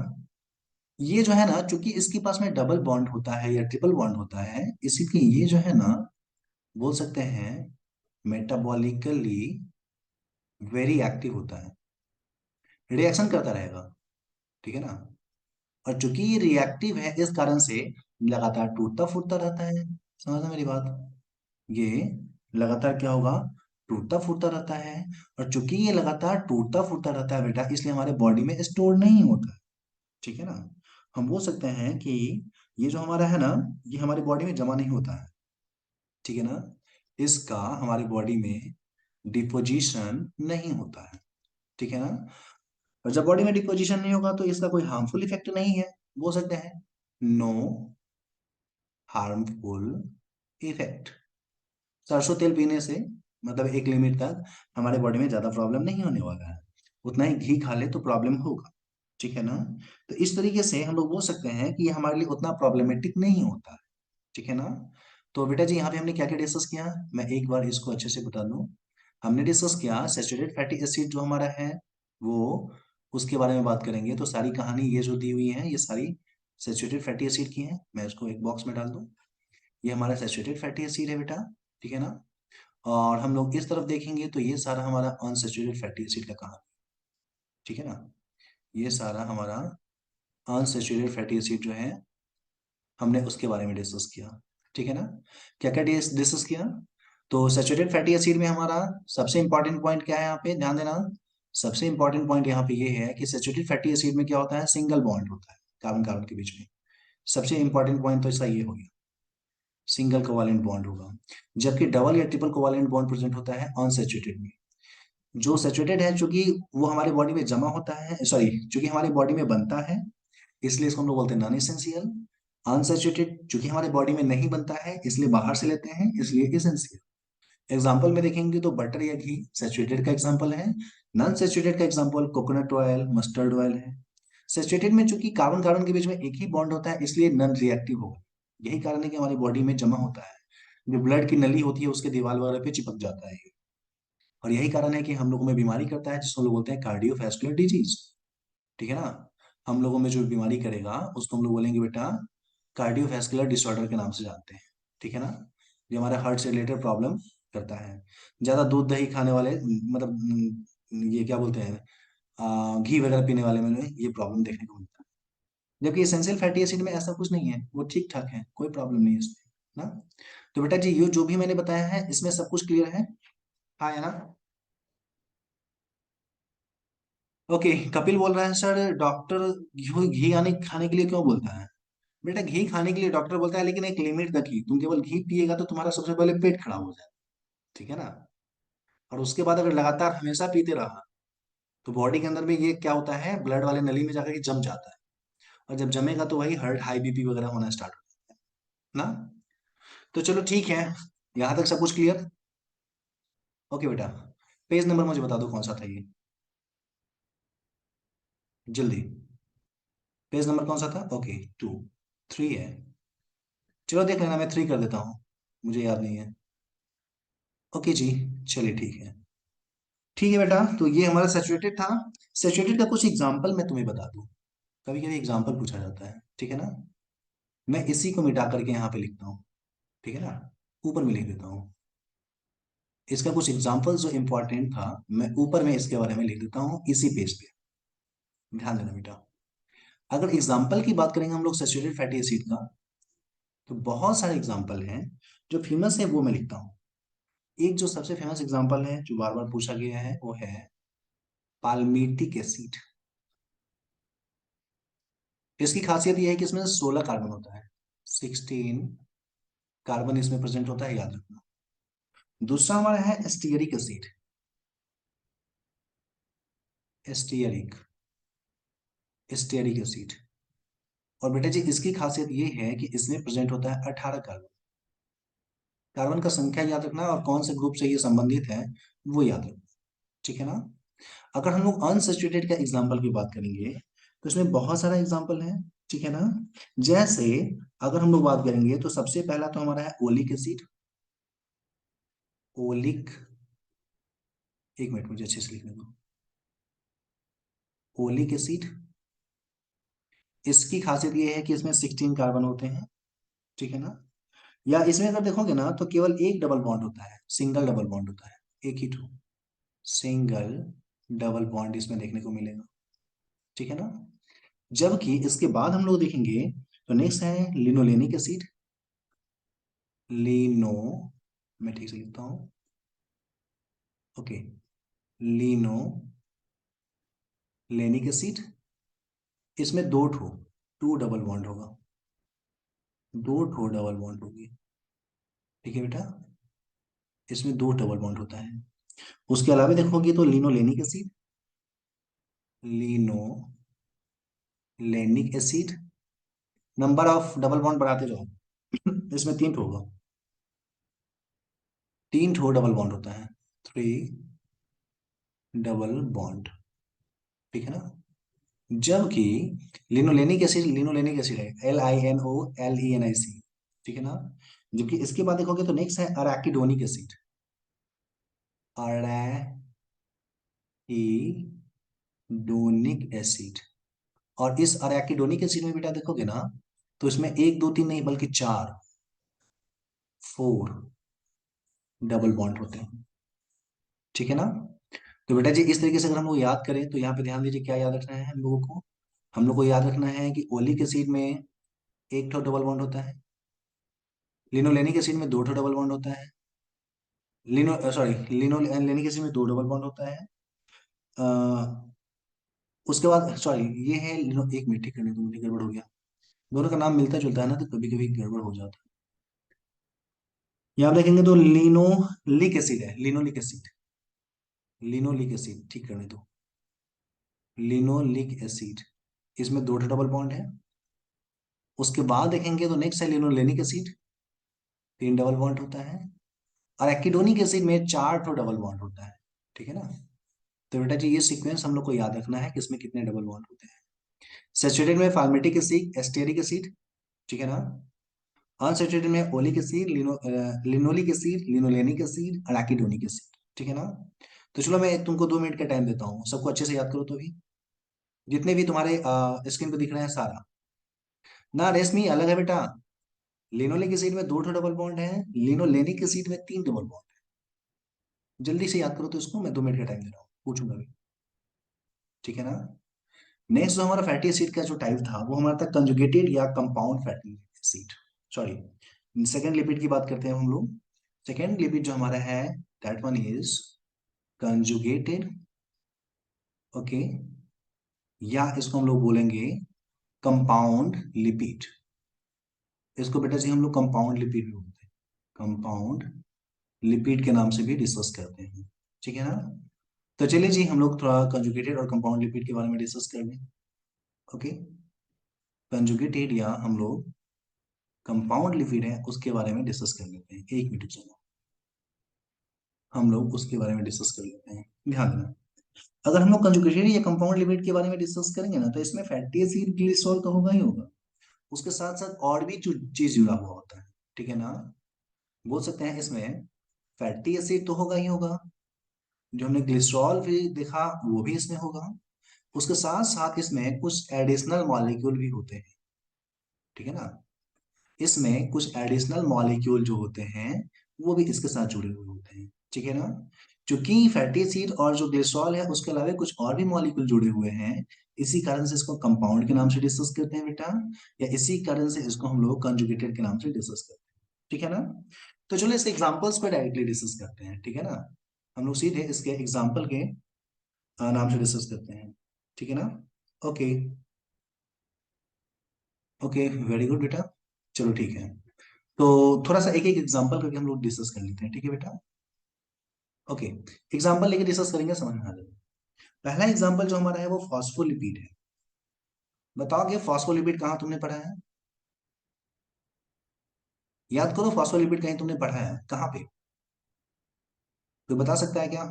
ये जो है ना, चूंकि इसके पास में डबल बॉन्ड होता है या ट्रिपल बॉन्ड होता है, इसीलिए ये जो है ना, बोल सकते हैं मेटाबॉलिकली वेरी एक्टिव होता है, रिएक्शन करता रहेगा। ठीक है ना। और चूंकि ये रिएक्टिव है, इस कारण से लगातार टूटता फूटता रहता है। समझना मेरी बात, ये लगातार क्या होगा, टूटता फूटता रहता है। और चूंकि ये लगातार टूटता फूटता रहता है बेटा, इसलिए हमारे बॉडी में स्टोर नहीं होता है। ठीक है ना। हम बोल सकते हैं कि ये जो हमारा है ना, ये हमारी बॉडी में जमा नहीं होता है। ठीक है ना। इसका हमारी बॉडी में डिपोजिशन नहीं होता है। ठीक है ना। और जब बॉडी में डिपोजिशन नहीं होगा तो इसका कोई हार्मफुल इफेक्ट नहीं है, बोल सकते हैं नो हार्मफुल इफेक्ट। सरसों तेल पीने से मतलब एक लिमिट तक हमारे बॉडी में ज्यादा प्रॉब्लम नहीं होने वाला है, उतना ही घी खा ले तो प्रॉब्लम होगा। ठीक है ना। तो इस तरीके से हम लोग बोल सकते हैं कि ये हमारे लिए उतना प्रॉब्लमेटिक नहीं होता है। ठीक है ना। तो बेटा जी यहाँ पे हमने क्या क्या डिस्कस किया, मैं एक बार इसको अच्छे से बता दूं। हमने डिस्कस किया सैचुरेटेड फैटी एसिड जो हमारा है वो, उसके बारे में बात करेंगे। तो सारी कहानी ये जो दी हुई है ये सारी सैचुरेटेड फैटी एसिड की है। मैं इसको एक बॉक्स में डाल दूं, ये हमारा सैचुरेटेड फैटी एसिड है बेटा, ठीक है ना। और हम लोग इस तरफ देखेंगे तो ये सारा हमारा अनसैचुरेटेड फैटी एसिड का कहानी, ठीक है ना। ये सारा हमारा अनसैचुरेटेड फैटी एसिड जो है हमने उसके बारे में डिस्कस किया, ठीक है ना। क्या क्या डिस्कस किया, तो सैचुरेटेड फैटी एसिड में हमारा सबसे इंपॉर्टेंट पॉइंट क्या है, यहाँ पे ध्यान देना। सबसे इंपॉर्टेंट पॉइंट यहाँ पे ये है कि सैचुरेटेड फैटी एसिड में क्या होता है, सिंगल बॉन्ड होता है कार्बन कार्बन के बीच में। सबसे इंपॉर्टेंट पॉइंट तो इसका ये हो गया, सिंगल कोवालेंट बॉन्ड होगा। जबकि डबल या ट्रिपल कोवालेंट बॉन्ड प्रेजेंट होता है अनसैचुरेटेड में। जो सैचुरेटेड है चूंकि वो हमारे बॉडी में जमा होता है, सॉरी चूंकि हमारे बॉडी में बनता है इसलिए इसको हम लोग बोलते हैं नॉन एसेंशियल। अनसैचुरेटेड चूंकि हमारे बॉडी में नहीं बनता है इसलिए बाहर से लेते हैं, इसलिए एसेंशियल। एग्जाम्पल में देखेंगे तो बटर या घी सैचुरेटेड का एग्जाम्पल है। नॉन सैचुरेटेड का example coconut oil, mustard oil है। सैचुरेटेड में चूंकि कार्बन कार्बन के बीच में एक ही बॉन्ड होता है इसलिए नॉन रिएक्टिव होगा। यही कारण है कि हमारी बॉडी में जमा होता है, जो ब्लड की नली होती है उसके दीवार वगैरह पे चिपक जाता है। और यही कारण है कि हम लोगों में बीमारी करता है जिसको लोग बोलते हैं कार्डियोवैस्कुलर डिजीज, ठीक है ना। हम लोगों में जो बीमारी करेगा उसको हम लोग बोलेंगे बेटा कार्डियोवैस्कुलर डिसऑर्डर के नाम से जानते हैं, ठीक है ना। जो हमारे हार्ट से रिलेटेड प्रॉब्लम करता है। ज्यादा दूध दही खाने वाले मतलब ये क्या बोलते हैं, घी वगैरह पीने वाले में ये प्रॉब्लम देखने को मिलता है। जबकि एसेंशियल फैटी एसिड में ऐसा कुछ नहीं है, वो ठीक ठाक है, कोई प्रॉब्लम नहीं है इसमें ना। तो बेटा जी ये जो भी मैंने बताया है इसमें सब कुछ क्लियर है, हाँ है ना। ओके, कपिल बोल रहा है सर डॉक्टर घी घी आने खाने के लिए क्यों बोलता है। बेटा घी खाने के लिए डॉक्टर बोलता है लेकिन एक लिमिट तक ही, तुम केवल घी पिएगा तो तुम्हारा सबसे पहले पेट खराब हो जाएगा, ठीक है ना। और उसके बाद अगर लगातार हमेशा पीते रहा तो बॉडी के अंदर में ये क्या होता है, ब्लड वाले नली में जाकर के जम जाता है। और जब जमेगा तो वही हार्ट हाई बीपी वगैरह होना स्टार्ट हो जाता है ना। तो चलो ठीक है, यहाँ तक सब कुछ क्लियर। ओके बेटा, पेज नंबर मुझे बता दो कौन सा था ये, जल्दी। पेज नंबर कौन सा था, ओके 2, 3 है। चलो देख लेना, मैं 3 कर देता हूँ, मुझे याद नहीं है। ओके जी, चलिए ठीक है। ठीक है बेटा, तो ये हमारा सैचुरेटेड था। सैचुरेटेड का कुछ एग्जांपल मैं तुम्हें बता दूं, कभी कभी एग्जांपल पूछा जाता है, ठीक है ना। मैं इसी को मिटा करके यहाँ पे लिखता हूँ, ठीक है ना, ऊपर में लिख देता हूँ। इसका कुछ एग्जांपल जो इंपॉर्टेंट था मैं ऊपर में इसके बारे में लिख देता हूँ इसी पेज पे, ध्यान देना बेटा। अगर एग्जाम्पल की बात करेंगे हम लोग सैचुरेटेड फैटी एसिड का, तो बहुत सारे एग्जाम्पल हैं। जो फेमस है वो मैं लिखता हूँ। एक जो सबसे फेमस एग्जाम्पल है जो बार बार पूछा गया है वो है पाल्मिटिक एसिड। इसकी खासियत यह है कि इसमें 16 कार्बन होता है, 16 कार्बन इसमें प्रेजेंट होता है, याद रखना। दूसरा हमारा है एस्टियरिक एसिड, एस्टियरिक, एस्टियरिक एसिड। और बेटा जी इसकी खासियत ये है कि इसमें प्रेजेंट होता है 18 कार्बन। कार्बन का संख्या याद रखना और कौन से ग्रुप से ये संबंधित है वो याद रखना, ठीक है ना। अगर हम लोग अनसैचुरेटेड का एग्जाम्पल की बात करेंगे तो इसमें बहुत सारा एग्जाम्पल है, ठीक है ना। जैसे अगर हम लोग बात करेंगे तो सबसे पहला तो हमारा है ओलिक एसिड, ओलिक, एक मिनट मुझे अच्छे से लिखने दो, ओलिक एसिड। इसकी खासियत ये है कि इसमें 16 कार्बन होते हैं, ठीक है ना। या इसमें अगर देखोगे ना तो केवल एक डबल बॉन्ड होता है, सिंगल डबल बॉन्ड होता है, एक ही ठो सिंगल डबल बॉन्ड इसमें देखने को मिलेगा, ठीक है ना। जबकि इसके बाद हम लोग देखेंगे तो नेक्स्ट है लिनोलेनिक एसिड, लीनो, मैं ठीक से लिखता हूं, ओके, लीनो लेनिक एसिड। इसमें दो ठो, टू डबल बॉन्ड होगा, दो ठो डबल बॉन्ड होगी, ठीक है बेटा। इसमें दो डबल बॉन्ड होता है। उसके अलावा देखोगे तो linolenic acid, linolenic acid, number of double bond बढ़ाते जाओ इसमें तीन ठो होगा, तीन ठो डबल बॉन्ड होता है, 3 डबल बॉन्ड, ठीक है ना। जबकि लिनोलेनिक एसिड, लिनोलेनिक एसिड है LINOLENIC, ठीक है ना। जबकि इसके बाद देखोगे तो नेक्स्ट है अराकिडोनिक एसिड। अराकिडोनिक एसिड। और इस अराकिडोनिक एसिड में बेटा देखोगे ना, तो इसमें एक दो तीन नहीं बल्कि चार, फोर डबल बॉन्ड होते हैं। ठीक है ना। तो बेटा जी इस तरीके से अगर हम लोग याद करें तो यहाँ पे ध्यान दीजिए क्या याद रखना है हम लोगों को। हम लोग को याद रखना है कि ओलिक एसिड में एक ठो डबल बॉन्ड होता है, लिनोलेनिक एसिड में दो ठो डबल बॉन्ड होता है, लिनोलेनिक एसिड में दो डबल बॉन्ड होता है। अ, उसके बाद सॉरी, ये है लिनो, एक मिनट ठीक करने दो, मुझे गड़बड़ हो गया। दोनों का नाम मिलता जुलता है ना, तो कभी कभी गड़बड़ हो जाता है। यहाँ देखेंगे तो लिनोलिक एसिड है, लिनोलिक एसिड, लिनोलिक एसिड ठीक करने दो, लिनोलिक एसिड, इसमें दो डबल बॉन्ड है। उसके बाद देखेंगे तो नेक्स्ट है लिनोलेनिक एसिड, तीन डबल बॉन्ड होता है। और एकिडोनिक एसिड में चार ठो डबल बॉन्ड होता है। ठीक है ना। तो बेटा जी ये सीक्वेंस हम लोग को याद रखना है कि इसमें कितने डबल बॉन्ड होते हैं। सैचुरेटेड में फार्मेटिक एसिड, एस्टेरिक एसिड, ठीक है ना। अनसैचुरेटेड में oleic acid, linoleic acid, linolenic acid, अराकिडोनिक acid. ठीक है ना। तो चलो मैं तुमको 2 मिनट का टाइम देता हूँ, सबको अच्छे से याद करो तो भी, जितने भी तुम्हारे स्क्रीन पे दिख रहे हैं सारा। ना रेशमी अलग है बेटा, लिनोलिक एसिड में दो ठो डबल बॉन्ड है, लिनोलेनिक एसिड में तीन डबल बॉन्ड है। जल्दी से याद करो तो इसको, मैं 2 मिनट का टाइम दे रहा हूँ, पूछूंगा भी। ठीक है ना। नेक्स्ट जो हमारा फैटी एसिड का जो टाइप था वो हमारा था कंजुगेटेड या compound fatty acid. Sorry, second lipid की बात करते हैं हम लोग। सेकेंड लिपिड जो हमारा है that one is conjugated, okay, या इसको हम लोग बोलेंगे कंपाउंड लिपिड। इसको बेटा जी हम लोग कंपाउंड लिपिड भी बोलते हैं, कंपाउंड लिपिड के नाम से भी डिस्कस करते हैं। ठीक है ना। तो चलिए जी हम लोग थोड़ा कंजुगेटेड और कंपाउंड लिपिड के बारे में डिस्कस कर लें। ओके, कंजुगेटेड या हम लोग कंपाउंड लिपिड है उसके बारे में डिस्कस कर लेते हैं। एक मिनट चलो, हम लोग उसके बारे में डिस्कस कर लेते हैं। ध्यान देना, अगर हम लोग कंजुगेटेड या कंपाउंड लिपिड के बारे में डिस्कस करेंगे ना, तो इसमें फैटी एसिड ग्लिसरॉल तो होगा ही होगा, उसके साथ साथ और भी चीज जुड़ा हुआ होता है। ठीक है ना। बोल सकते हैं इसमें फैटी एसिड तो होगा ही होगा, जो हमने ग्लिसरॉल भी देखा वो भी इसमें होगा, उसके साथ साथ इसमें कुछ एडिशनल मॉलिक्यूल भी होते हैं। ठीक है ना। इसमें कुछ एडिशनल मॉलिक्यूल जो होते हैं वो भी इसके साथ जुड़े हुए होते हैं। ठीक है ना। क्योंकि फैटी एसिड और जो ग्लिसरॉल है उसके अलावा कुछ और भी मॉलिक्यूल जुड़े हुए हैं, इसी कारण से इसको कंपाउंड के नाम से डिस्कस करते हैं बेटा, या इसी कारण से इसको हम लोग कंजुगेटेड के नाम से डिस्कस करते हैं। ठीक है ना। तो चलो इसके एग्जांपल्स पर डायरेक्टली डिस्कस करते हैं। ठीक है ना। हम लोग सीधे इसके एग्जांपल के नाम से डिस्कस करते हैं। ठीक है ना। ओके, ओके वेरी गुड बेटा। चलो ठीक है, तो थोड़ा सा एक एक एग्जांपल करके हम लोग डिस्कस कर लेते हैं। ठीक है बेटा। ओके, एग्जांपल लेके डिस्कस करेंगे, समझ में आ जाएगा। पहला एग्जांपल जो हमारा है वो फॉस्फोलिपिड है। बताओगे फॉस्फोलिपिड कहाँ तुमने पढ़ा है? याद करो, फॉस्फोलिपिड कहीं तुमने पढ़ा है कहाँ पे? कोई बता सकता है क्या?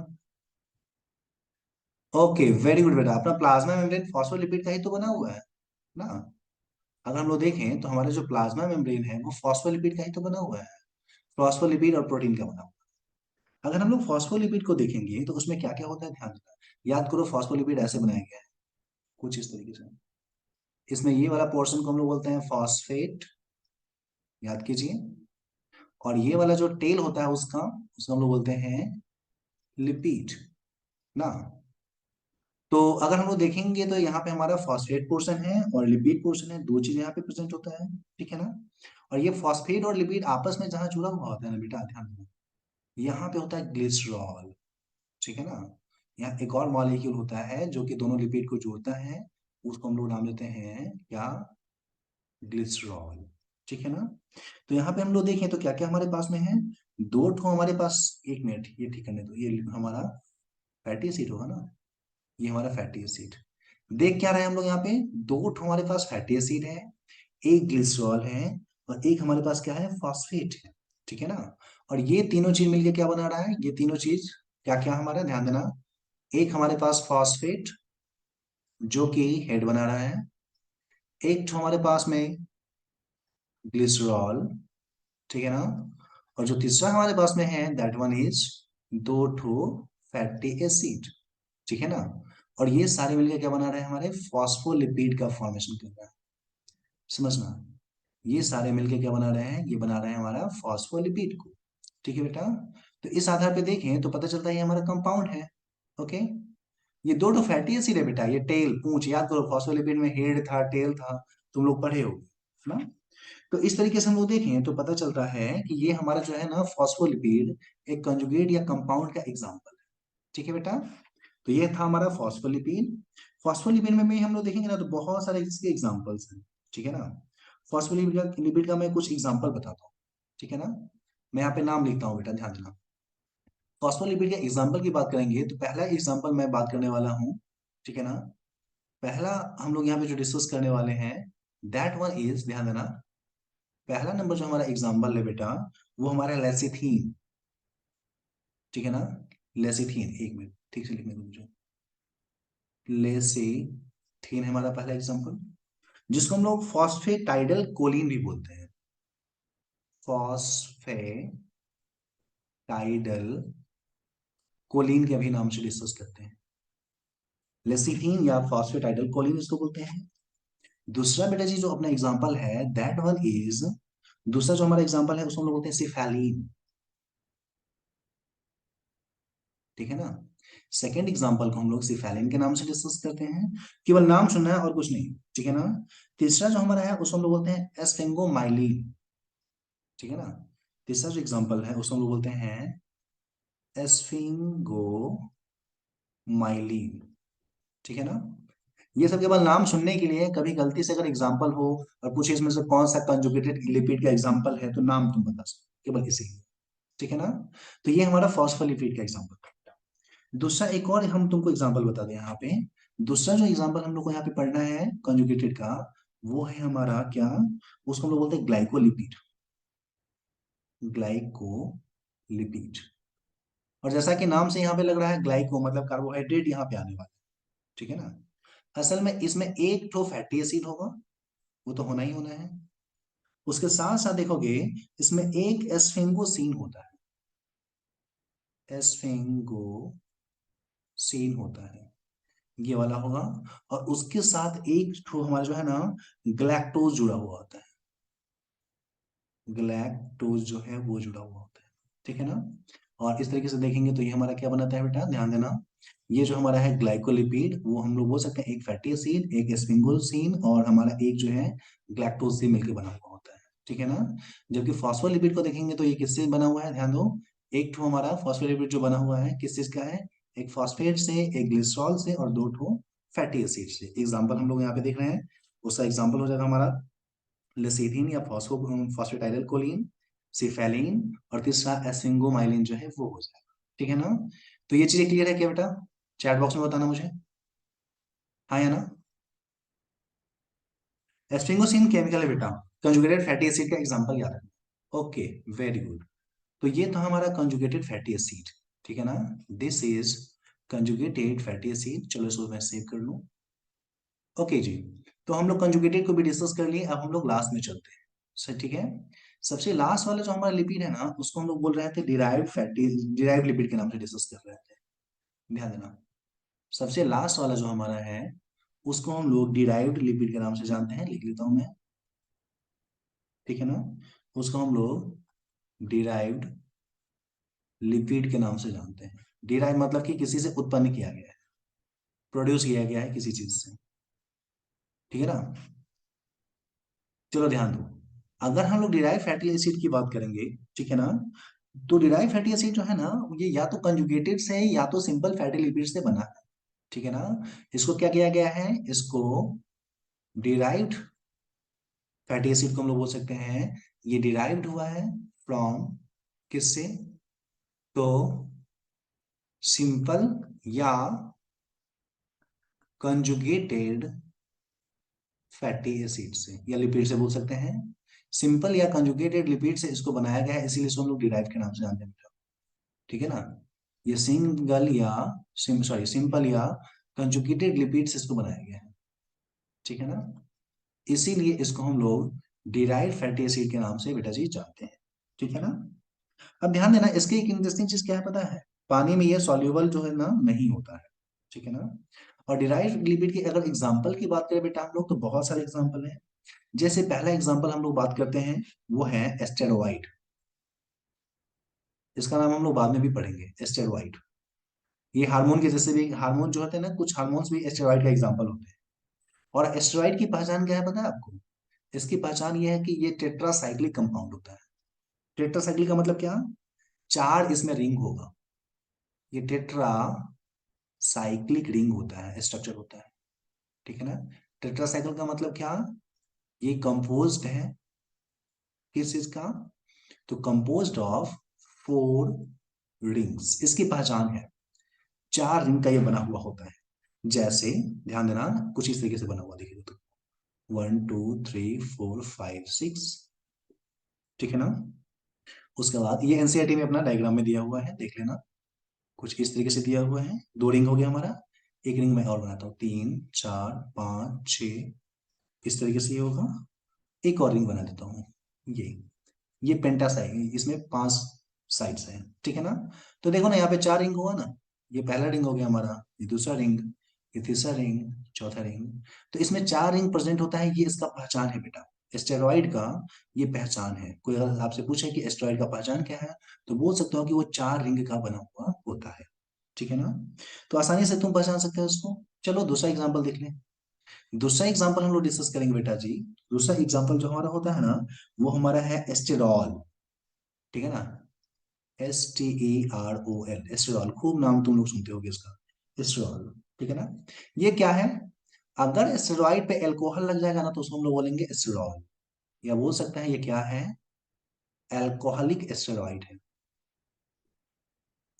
ओके वेरी गुड बेटा, अपना प्लाज्मा मेम्ब्रेन फॉस्फोलिपिड का ही तो बना हुआ है ना। अगर हम लोग देखें तो हमारा जो प्लाज्मा मेम्ब्रेन है वो फॉस्फोलिपिड का ही तो बना हुआ है, फॉस्फोलिपिड और प्रोटीन का बना हुआ है। अगर हम लोग फॉस्फोलिपिड को देखेंगे तो उसमें क्या क्या होता है, ध्यान देना। याद करो, फॉस्फोलिपिड ऐसे बनाया गया है कुछ इस तरीके से। इसमें ये वाला पोर्शन को हम लोग बोलते हैं फॉस्फेट, याद कीजिए। और ये वाला जो टेल होता है उसका, उसको हम लोग बोलते हैं लिपिड ना। तो अगर हम लोग देखेंगे तो यहाँ पे हमारा फॉस्फेट पोर्शन है और लिपिड पोर्शन है, दो चीज यहाँ पे प्रेजेंट होता है। ठीक है ना। और ये फॉस्फेट और लिपिड आपस में जहाँ जुड़ा हुआ होता है ना बेटा, ध्यान देना, यहाँ पे होता है ग्लिसरॉल। ठीक है ना। यहाँ एक और मॉलिक्यूल होता है जो कि दोनों लिपिड को जोड़ता है, उसको हम लोग नाम देते हैं क्या, ग्लिसरॉल। ठीक है ना। तो यहाँ पे हम लोग देखें तो क्या क्या हमारे पास में है, दो ठो हमारे पास, एक मिनट ये ठीक करने दो, ये हमारा फैटी एसिड होगा ना, ये हमारा फैटी एसिड। देख क्या रहे हैं हम लोग यहाँ पे, दो ठो हमारे पास फैटी एसिड है, एक ग्लिसरॉल है, और एक हमारे पास क्या है, फॉस्फेट है। ठीक है ना। और ये तीनों चीज मिलके क्या बना रहा है, ये तीनों चीज क्या क्या हमारा, ध्यान देना। एक हमारे पास फॉस्फेट जो कि हेड बना रहा है, एक ठो हमारे पास में ग्लिसरॉल, ठीक है ना। और जो तीसरा हमारे पास में है दैट वन इज दो ठो फैटी एसिड, ठीक है ना। और ये सारे मिलकर क्या बना रहे हैं, हमारे फॉस्फोलिपिड का फॉर्मेशन कर रहा है, समझना। ये सारे मिलकर क्या बना रहे हैं, ये बना रहे हैं हमारा फॉस्फोलिपिड को, ठीक है बेटा। तो इस आधार पे देखें तो पता चलता है ये हमारा कंपाउंड है। ओके, ये दो तो फैटी एसिड है बेटा, ये टेल पूंछ, याद करो फॉस्फोलिपिड में हेड था टेल था, तुम लोग पढ़े हो ना। तो इस तरीके से हम लोग देखें तो पता चलता है कि ये हमारा जो है ना फॉस्फोलिपिड एक कंजुगेट या कंपाउंड का एग्जांपल है, ठीक है बेटा। तो ये था हमारा फॉस्फोलिपिड। फॉस्फोलिपिड में भी हम लोग देखेंगे ना तो बहुत सारे इसके एग्जांपल्स हैं, ठीक है ना। फॉस्फोलिपिड का मैं कुछ एग्जांपल बताता हूँ, ठीक है ना। मैं यहाँ पे नाम लिखता हूँ बेटा, ध्यान देना। फॉस्फोलिपिड के एग्जांपल की बात करेंगे तो पहला एग्जांपल मैं बात करने वाला हूँ, ठीक है ना। पहला हम लोग यहाँ पे जो डिस्कस करने वाले हैं दैट वन इज, ध्यान देना, पहला नंबर जो हमारा एग्जांपल है बेटा वो हमारा लेसिथीन, ठीक है ना। लेसिथीन, एक मिनट ठीक से लिखने दो मुझे। लेसिथीन है हमारा पहला एग्जांपल, जिसको हम लोग फॉस्फेटाइडल कोलिन भी बोलते हैं। फॉस्फेटाइडल कोलिन के अभी नाम से डिस्कस करते हैं। लेसिथीन या फॉस्फेटाइडल कोलिन इसको बोलते हैं। दूसरा बेटा जी जो अपना एग्जांपल है दैट वन इज, दूसरा जो हमारा एग्जांपल है उसको हम लोग बोलते हैं सिफेलिन, ठीक है ना। सेकेंड एग्जांपल को हम लोग सिफेलिन के नाम से डिस्कस करते हैं, केवल नाम सुनना है और कुछ नहीं, ठीक है ना। तीसरा जो हमारा है उसको हम लोग बोलते हैं एस्फेंगोमाइलिन, ठीक है ना। तीसरा जो एग्जांपल है उसको हम लोग बोलते हैं एस्फिंगोमाइलिन, ठीक है ना। ये सब केवल नाम सुनने के लिए, कभी गलती से अगर एग्जांपल हो और पूछे इसमें से कौन सा कंजुगेटेड लिपिड का एग्जांपल है तो नाम तुम बता सकते केवल इसीलिए, ठीक है ना। तो ये हमारा फॉस्फोलिपिड का एग्जांपल। दूसरा एक और हम तुमको एग्जांपल बता दें यहाँ पे। दूसरा जो एग्जांपल हम लोग को यहाँ पे पढ़ना है कंजुगेटेड का, वो है हमारा क्या, उसको हम लोग बोलते हैं ग्लाइकोलिपिड, ग्लाइकोलिपिड। और जैसा कि नाम से यहाँ पे लग रहा है ग्लाइको मतलब कार्बोहाइड्रेट यहाँ पे आने वाला है, ठीक है ना। असल में इसमें एक तो फैटी एसिड होगा, वो तो होना ही होना है। उसके साथ साथ देखोगे इसमें एक एस्फेंगोसीन होता है, एस्फेंगोसीन होता है, ये वाला होगा। और उसके साथ एक तो हमारा जो है ना ग्लैक्टोज जुड़ा हुआ होता है, ग्लैक्टोज जो है वो जुड़ा हुआ होता है, ठीक है ना। और इस तरीके से देखेंगे तो ये हमारा क्या बनाता है बेटा, ध्यान देना। ये जो हमारा है ग्लाइकोलिपिड वो हम लोग बोल सकते हैं एक फैटी एसिड, एक स्पिंगोसिन और हमारा एक जो है ग्लैक्टोज से मिलकर बना हुआ होता है, ठीक है ना। जबकि फॉस्फोलिपिड को देखेंगे तो ये किससे बना हुआ है, ध्यान दो। एक ठो हमारा फॉस्फोलिपिड जो बना हुआ है किस चीज का है, एक फॉस्फेट से, एक ग्लिसरॉल से और दो ठो फैटी एसिड से। एग्जाम्पल हम लोग यहाँ पे देख रहे हैं, उसका एग्जाम्पल हो जाएगा हमारा लेसिथिन या फॉस्फेटाइडल कोलिन, सिफेलिन और तीसरा एस्फिंगोमाइलिन जो है वो हो जाएगा, ठीक है ना। तो ये चीजें क्लियर है क्या बेटा, चैट बॉक्स में बताना मुझे, हाँ या ना। एस्फिंगोसिन केमिकल है बेटा, कंजुगेटेड फैटी एसिड का एग्जांपल याद है। Okay, very good. तो ये था हमारा कंजुगेटेड फैटी एसिड, ठीक है ना। This is conjugated fatty acid, चलो इसको मैं सेव कर लूं। ओके जी, तो हम लोग कंजुगेटेड को भी डिस्कस कर लिए, अब हम लोग लास्ट में चलते हैं, सर ठीक है। सबसे लास्ट वाला जो हमारा लिपिड है ना उसको हम लोग बोल रहे थे डिराइव्ड लिपिड के नाम से डिस्कस कर रहे थे, ध्यान देना। सबसे लास्ट वाला जो हमारा है उसको हम लोग डिराइव्ड लिपिड के नाम से जानते हैं, लिख लेता हूं मैं, ठीक है ना। उसको हम लोग डिराइव्ड लिपिड के नाम से जानते हैं। डिराइव मतलब कि किसी से उत्पन्न किया गया है, प्रोड्यूस किया गया है किसी चीज से, ठीक है ना। चलो ध्यान दो, अगर हम लोग डिराइव फैटी एसिड की बात करेंगे, ठीक है ना, तो डिराइव फैटी एसिड जो है ना ये या तो कंजुगेटेड से है या तो सिंपल फैटी लिपिड से बना है, ठीक है ना। इसको क्या किया गया है, इसको डिराइव्ड फैटी एसिड को हम लोग बोल सकते हैं ये डिराइव्ड हुआ है फ्रॉम, किससे, तो सिंपल या कंजुगेटेड फैटी एसिड से या लिपिड से बोल सकते हैं। सिंपल या कंजुगेटेड लिपिड से इसको बनाया गया है, इसीलिए इसको हम लोग डिराइव के नाम से जानते हैं, ठीक है ना। ये सिंगल या सिंपल या कंजुगेटेड लिपिड से इसको बनाया गया है, ठीक है ना। इसीलिए इसको हम लोग डिराइव्ड फैटी एसिड के नाम से बेटा जी जानते हैं। ठीक है ना। अब ध्यान देना, इसकी एक इंटरेस्टिंग चीज क्या है पता है, पानी में ये सॉल्युबल जो है ना नहीं होता है, ठीक है ना। और डिराइव्ड लिपिड की अगर एग्जांपल की बात करें बेटा हम लोग, तो बहुत सारे एग्जांपल हैं। जैसे पहला एग्जांपल हम लोग बात करते हैं, वो है एस्टेरॉइड। इसका नाम हम लोग बाद में भी पढ़ेंगे, एस्टेरॉइड। ये हार्मोन के जैसे भी हार्मोन जो होते हैं ना, कुछ हार्मोन्स भी एस्टेरॉइड का एग्जांपल होते हैं। और एस्टेरॉइड की पहचान क्या है पता है आपको? इसकी पहचान ये है कि ये टेट्रासाइक्लिक कंपाउंड होता है। टेट्रासाइक्लिक का मतलब क्या? चार इसमें रिंग होगा। ये टेट्रा साइक्लिक रिंग होता है, स्ट्रक्चर होता है, ठीक है ना। टेट्रासाइकिल का मतलब क्या? ये कंपोज्ड है किस चीज का? तो कंपोज्ड ऑफ 4 रिंग्स, इसकी पहचान है। 4 रिंग का ये बना हुआ होता है। जैसे ध्यान देना, कुछ इस तरीके से बना हुआ देखिए तो 1 2 3 4 5 6, ठीक है ना। उसके बाद ये एनसीईआरटी में अपना डायग्राम में दिया हुआ है, देख लेना। कुछ इस तरीके से दिया हुआ है। 2 रिंग हो गया हमारा। एक रिंग मैं और बनाता हूँ, 3 4 5 6, इस तरीके से ये होगा। एक और रिंग बना देता हूँ, ये पेंटासाइड, इसमें 5 साइड्स हैं, ठीक है ना। तो देखो ना, यहाँ पे 4 रिंग हुआ ना। ये पहला रिंग हो गया हमारा, ये दूसरा रिंग, ये तीसरा रिंग, चौथा रिंग। तो इसमें 4 रिंग प्रेजेंट होता है, ये इसका पहचान है बेटा। एस्टेरॉइड का ये पहचान है। कोई अगर आपसे पूछे कि एस्टेरॉइड का पहचान क्या है, तो बोल सकते हो कि वो 4 रिंग का बना हुआ होता है, ठीक है ना। तो आसानी से तुम पहचान सकते हो इसको। चलो दूसरा एग्जाम्पल देख लें। दूसरा एग्जाम्पल हम लोग डिस्कस करेंगे बेटा जी। दूसरा एग्जाम्पल जो हमारा होता है ना, वो हमारा है एस्टेरॉल, ठीक है ना। STEROL, एस्टेरॉल, खूब नाम तुम लोग सुनते होगे इसका, एस्टेरॉल, ठीक है ना। ये क्या है? अगर एस्टेरॉइड पे एल्कोहल लग जाएगा ना, तो उसको हम लोग बोलेंगे एस्टेरॉल। या बोल सकते हैं ये क्या है? एल्कोहलिक एस्टेरॉइड है।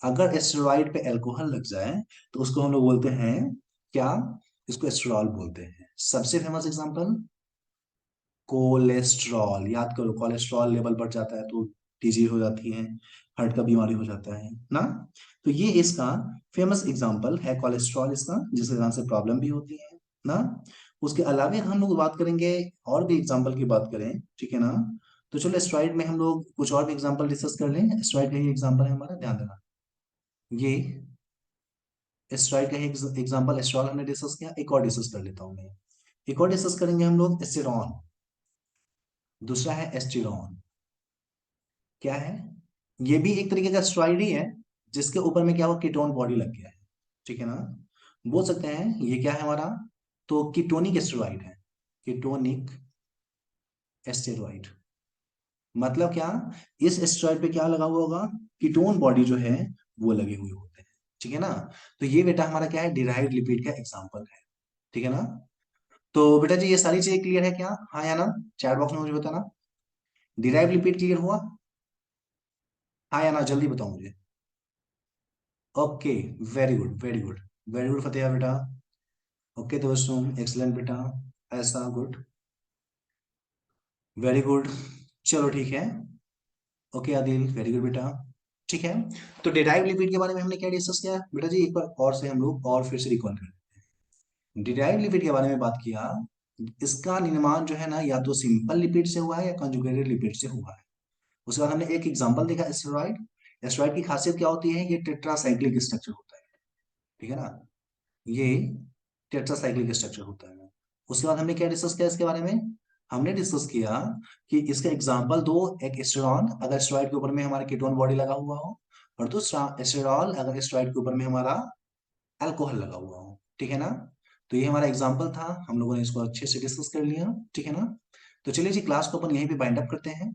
अगर एस्टेरॉइड पे एल्कोहल लग जाए, तो उसको हम लोग बोलते हैं क्या? इसको एस्टेरॉल बोलते हैं। सबसे फेमस एग्जांपल, कोलेस्ट्रॉल। याद करो, कोलेस्ट्रॉल लेवल बढ़ जाता है तो डिजीज हो जाती है, हार्ट का बीमारी हो जाता है ना। तो ये इसका फेमस एग्जांपल है कोलेस्ट्रॉल, इसका जिसके कारण से प्रॉब्लम भी होती है ना। उसके अलावा हम लोग बात करेंगे, और भी एग्जांपल की बात करें, ठीक है ना। तो चलो स्ट्राइड में हम लोग कुछ और भी एग्जांपल डिस्कस कर लें। स्ट्राइड का ही एग्जांपल है हमारा, ध्यान देना। ये स्ट्राइड का ही एग्जांपल एस्ट्रॉल हमने डिस्कस किया, एक और डिस्कस कर लेता हूँ मैं। एक और डिस्कस करेंगे हम लोग, एस्टेरॉन। दूसरा है एस्टिरॉन। क्या है? ये भी एक तरीके का स्टेरॉइड ही है, जिसके ऊपर में क्या हो, कीटोन बॉडी लग गया है, ठीक है ना। बोल सकते हैं ये क्या है हमारा? तो कीटोनिक स्टेरॉइड है। कीटोनिक स्टेरॉइड मतलब क्या? इस स्टेरॉइड पे क्या लगा हुआ होगा? कीटोन बॉडी जो है वो लगे हुए होते हैं, ठीक है ना। तो ये बेटा हमारा क्या है, डिराइव्ड लिपिड का एग्जांपल है, ठीक है ना। तो बेटा जी ये सारी चीजें क्लियर है क्या? हाँ या ना? चैट बॉक्स में मुझे बताना। डिराइव्ड लिपिड क्लियर हुआ? हाँ या ना, जल्दी बताओ मुझे। Okay, very good very good. Very good Fateha बेटा। ओके दोस्तों, एक्सलेंट बेटा, ऐसा गुड, वेरी गुड। चलो ठीक है। ओके आदिल, वेरी गुड बेटा। ठीक है। तो डिराइव लिपिड के बारे में हमने क्या डिस्कस किया बेटा जी, एक बार और से हम लोग और फिर से रिकॉल करें। डिराइव लिपिड के बारे में बात किया। इसका निर्माण जो है ना, या तो सिंपल लिपिड से हुआ है या कंजुगेटेड लिपिड से हुआ है। उसके बाद हमने एक एग्जांपल देखा, एस्टेरॉइड। एस्टेरॉइड की खासियत क्या होती है? ये टेट्रासाइक्लिक स्ट्रक्चर होता है, ठीक है ना। ये टेट्रासाइक्लिक स्ट्रक्चर होता है। उसके बाद हमने क्या डिस्कस किया इसके बारे में? हमने डिस्कस किया कि इसका एग्जांपल दो, एक एस्टेरॉन अगर एस्टेरॉइड के ऊपर में हमारा कीटोन बॉडी लगा हुआ हो, और दूसरा एस्टेरॉल अगर एस्टेरॉइड के ऊपर में हमारा अल्कोहल लगा हुआ हो, ठीक है ना। तो ये हमारा एग्जांपल था, हम लोगों ने इसको अच्छे से डिस्कस कर लिया, ठीक है ना। तो चलिए जी, क्लास को अपन यहीं पे बाइंड अप करते हैं।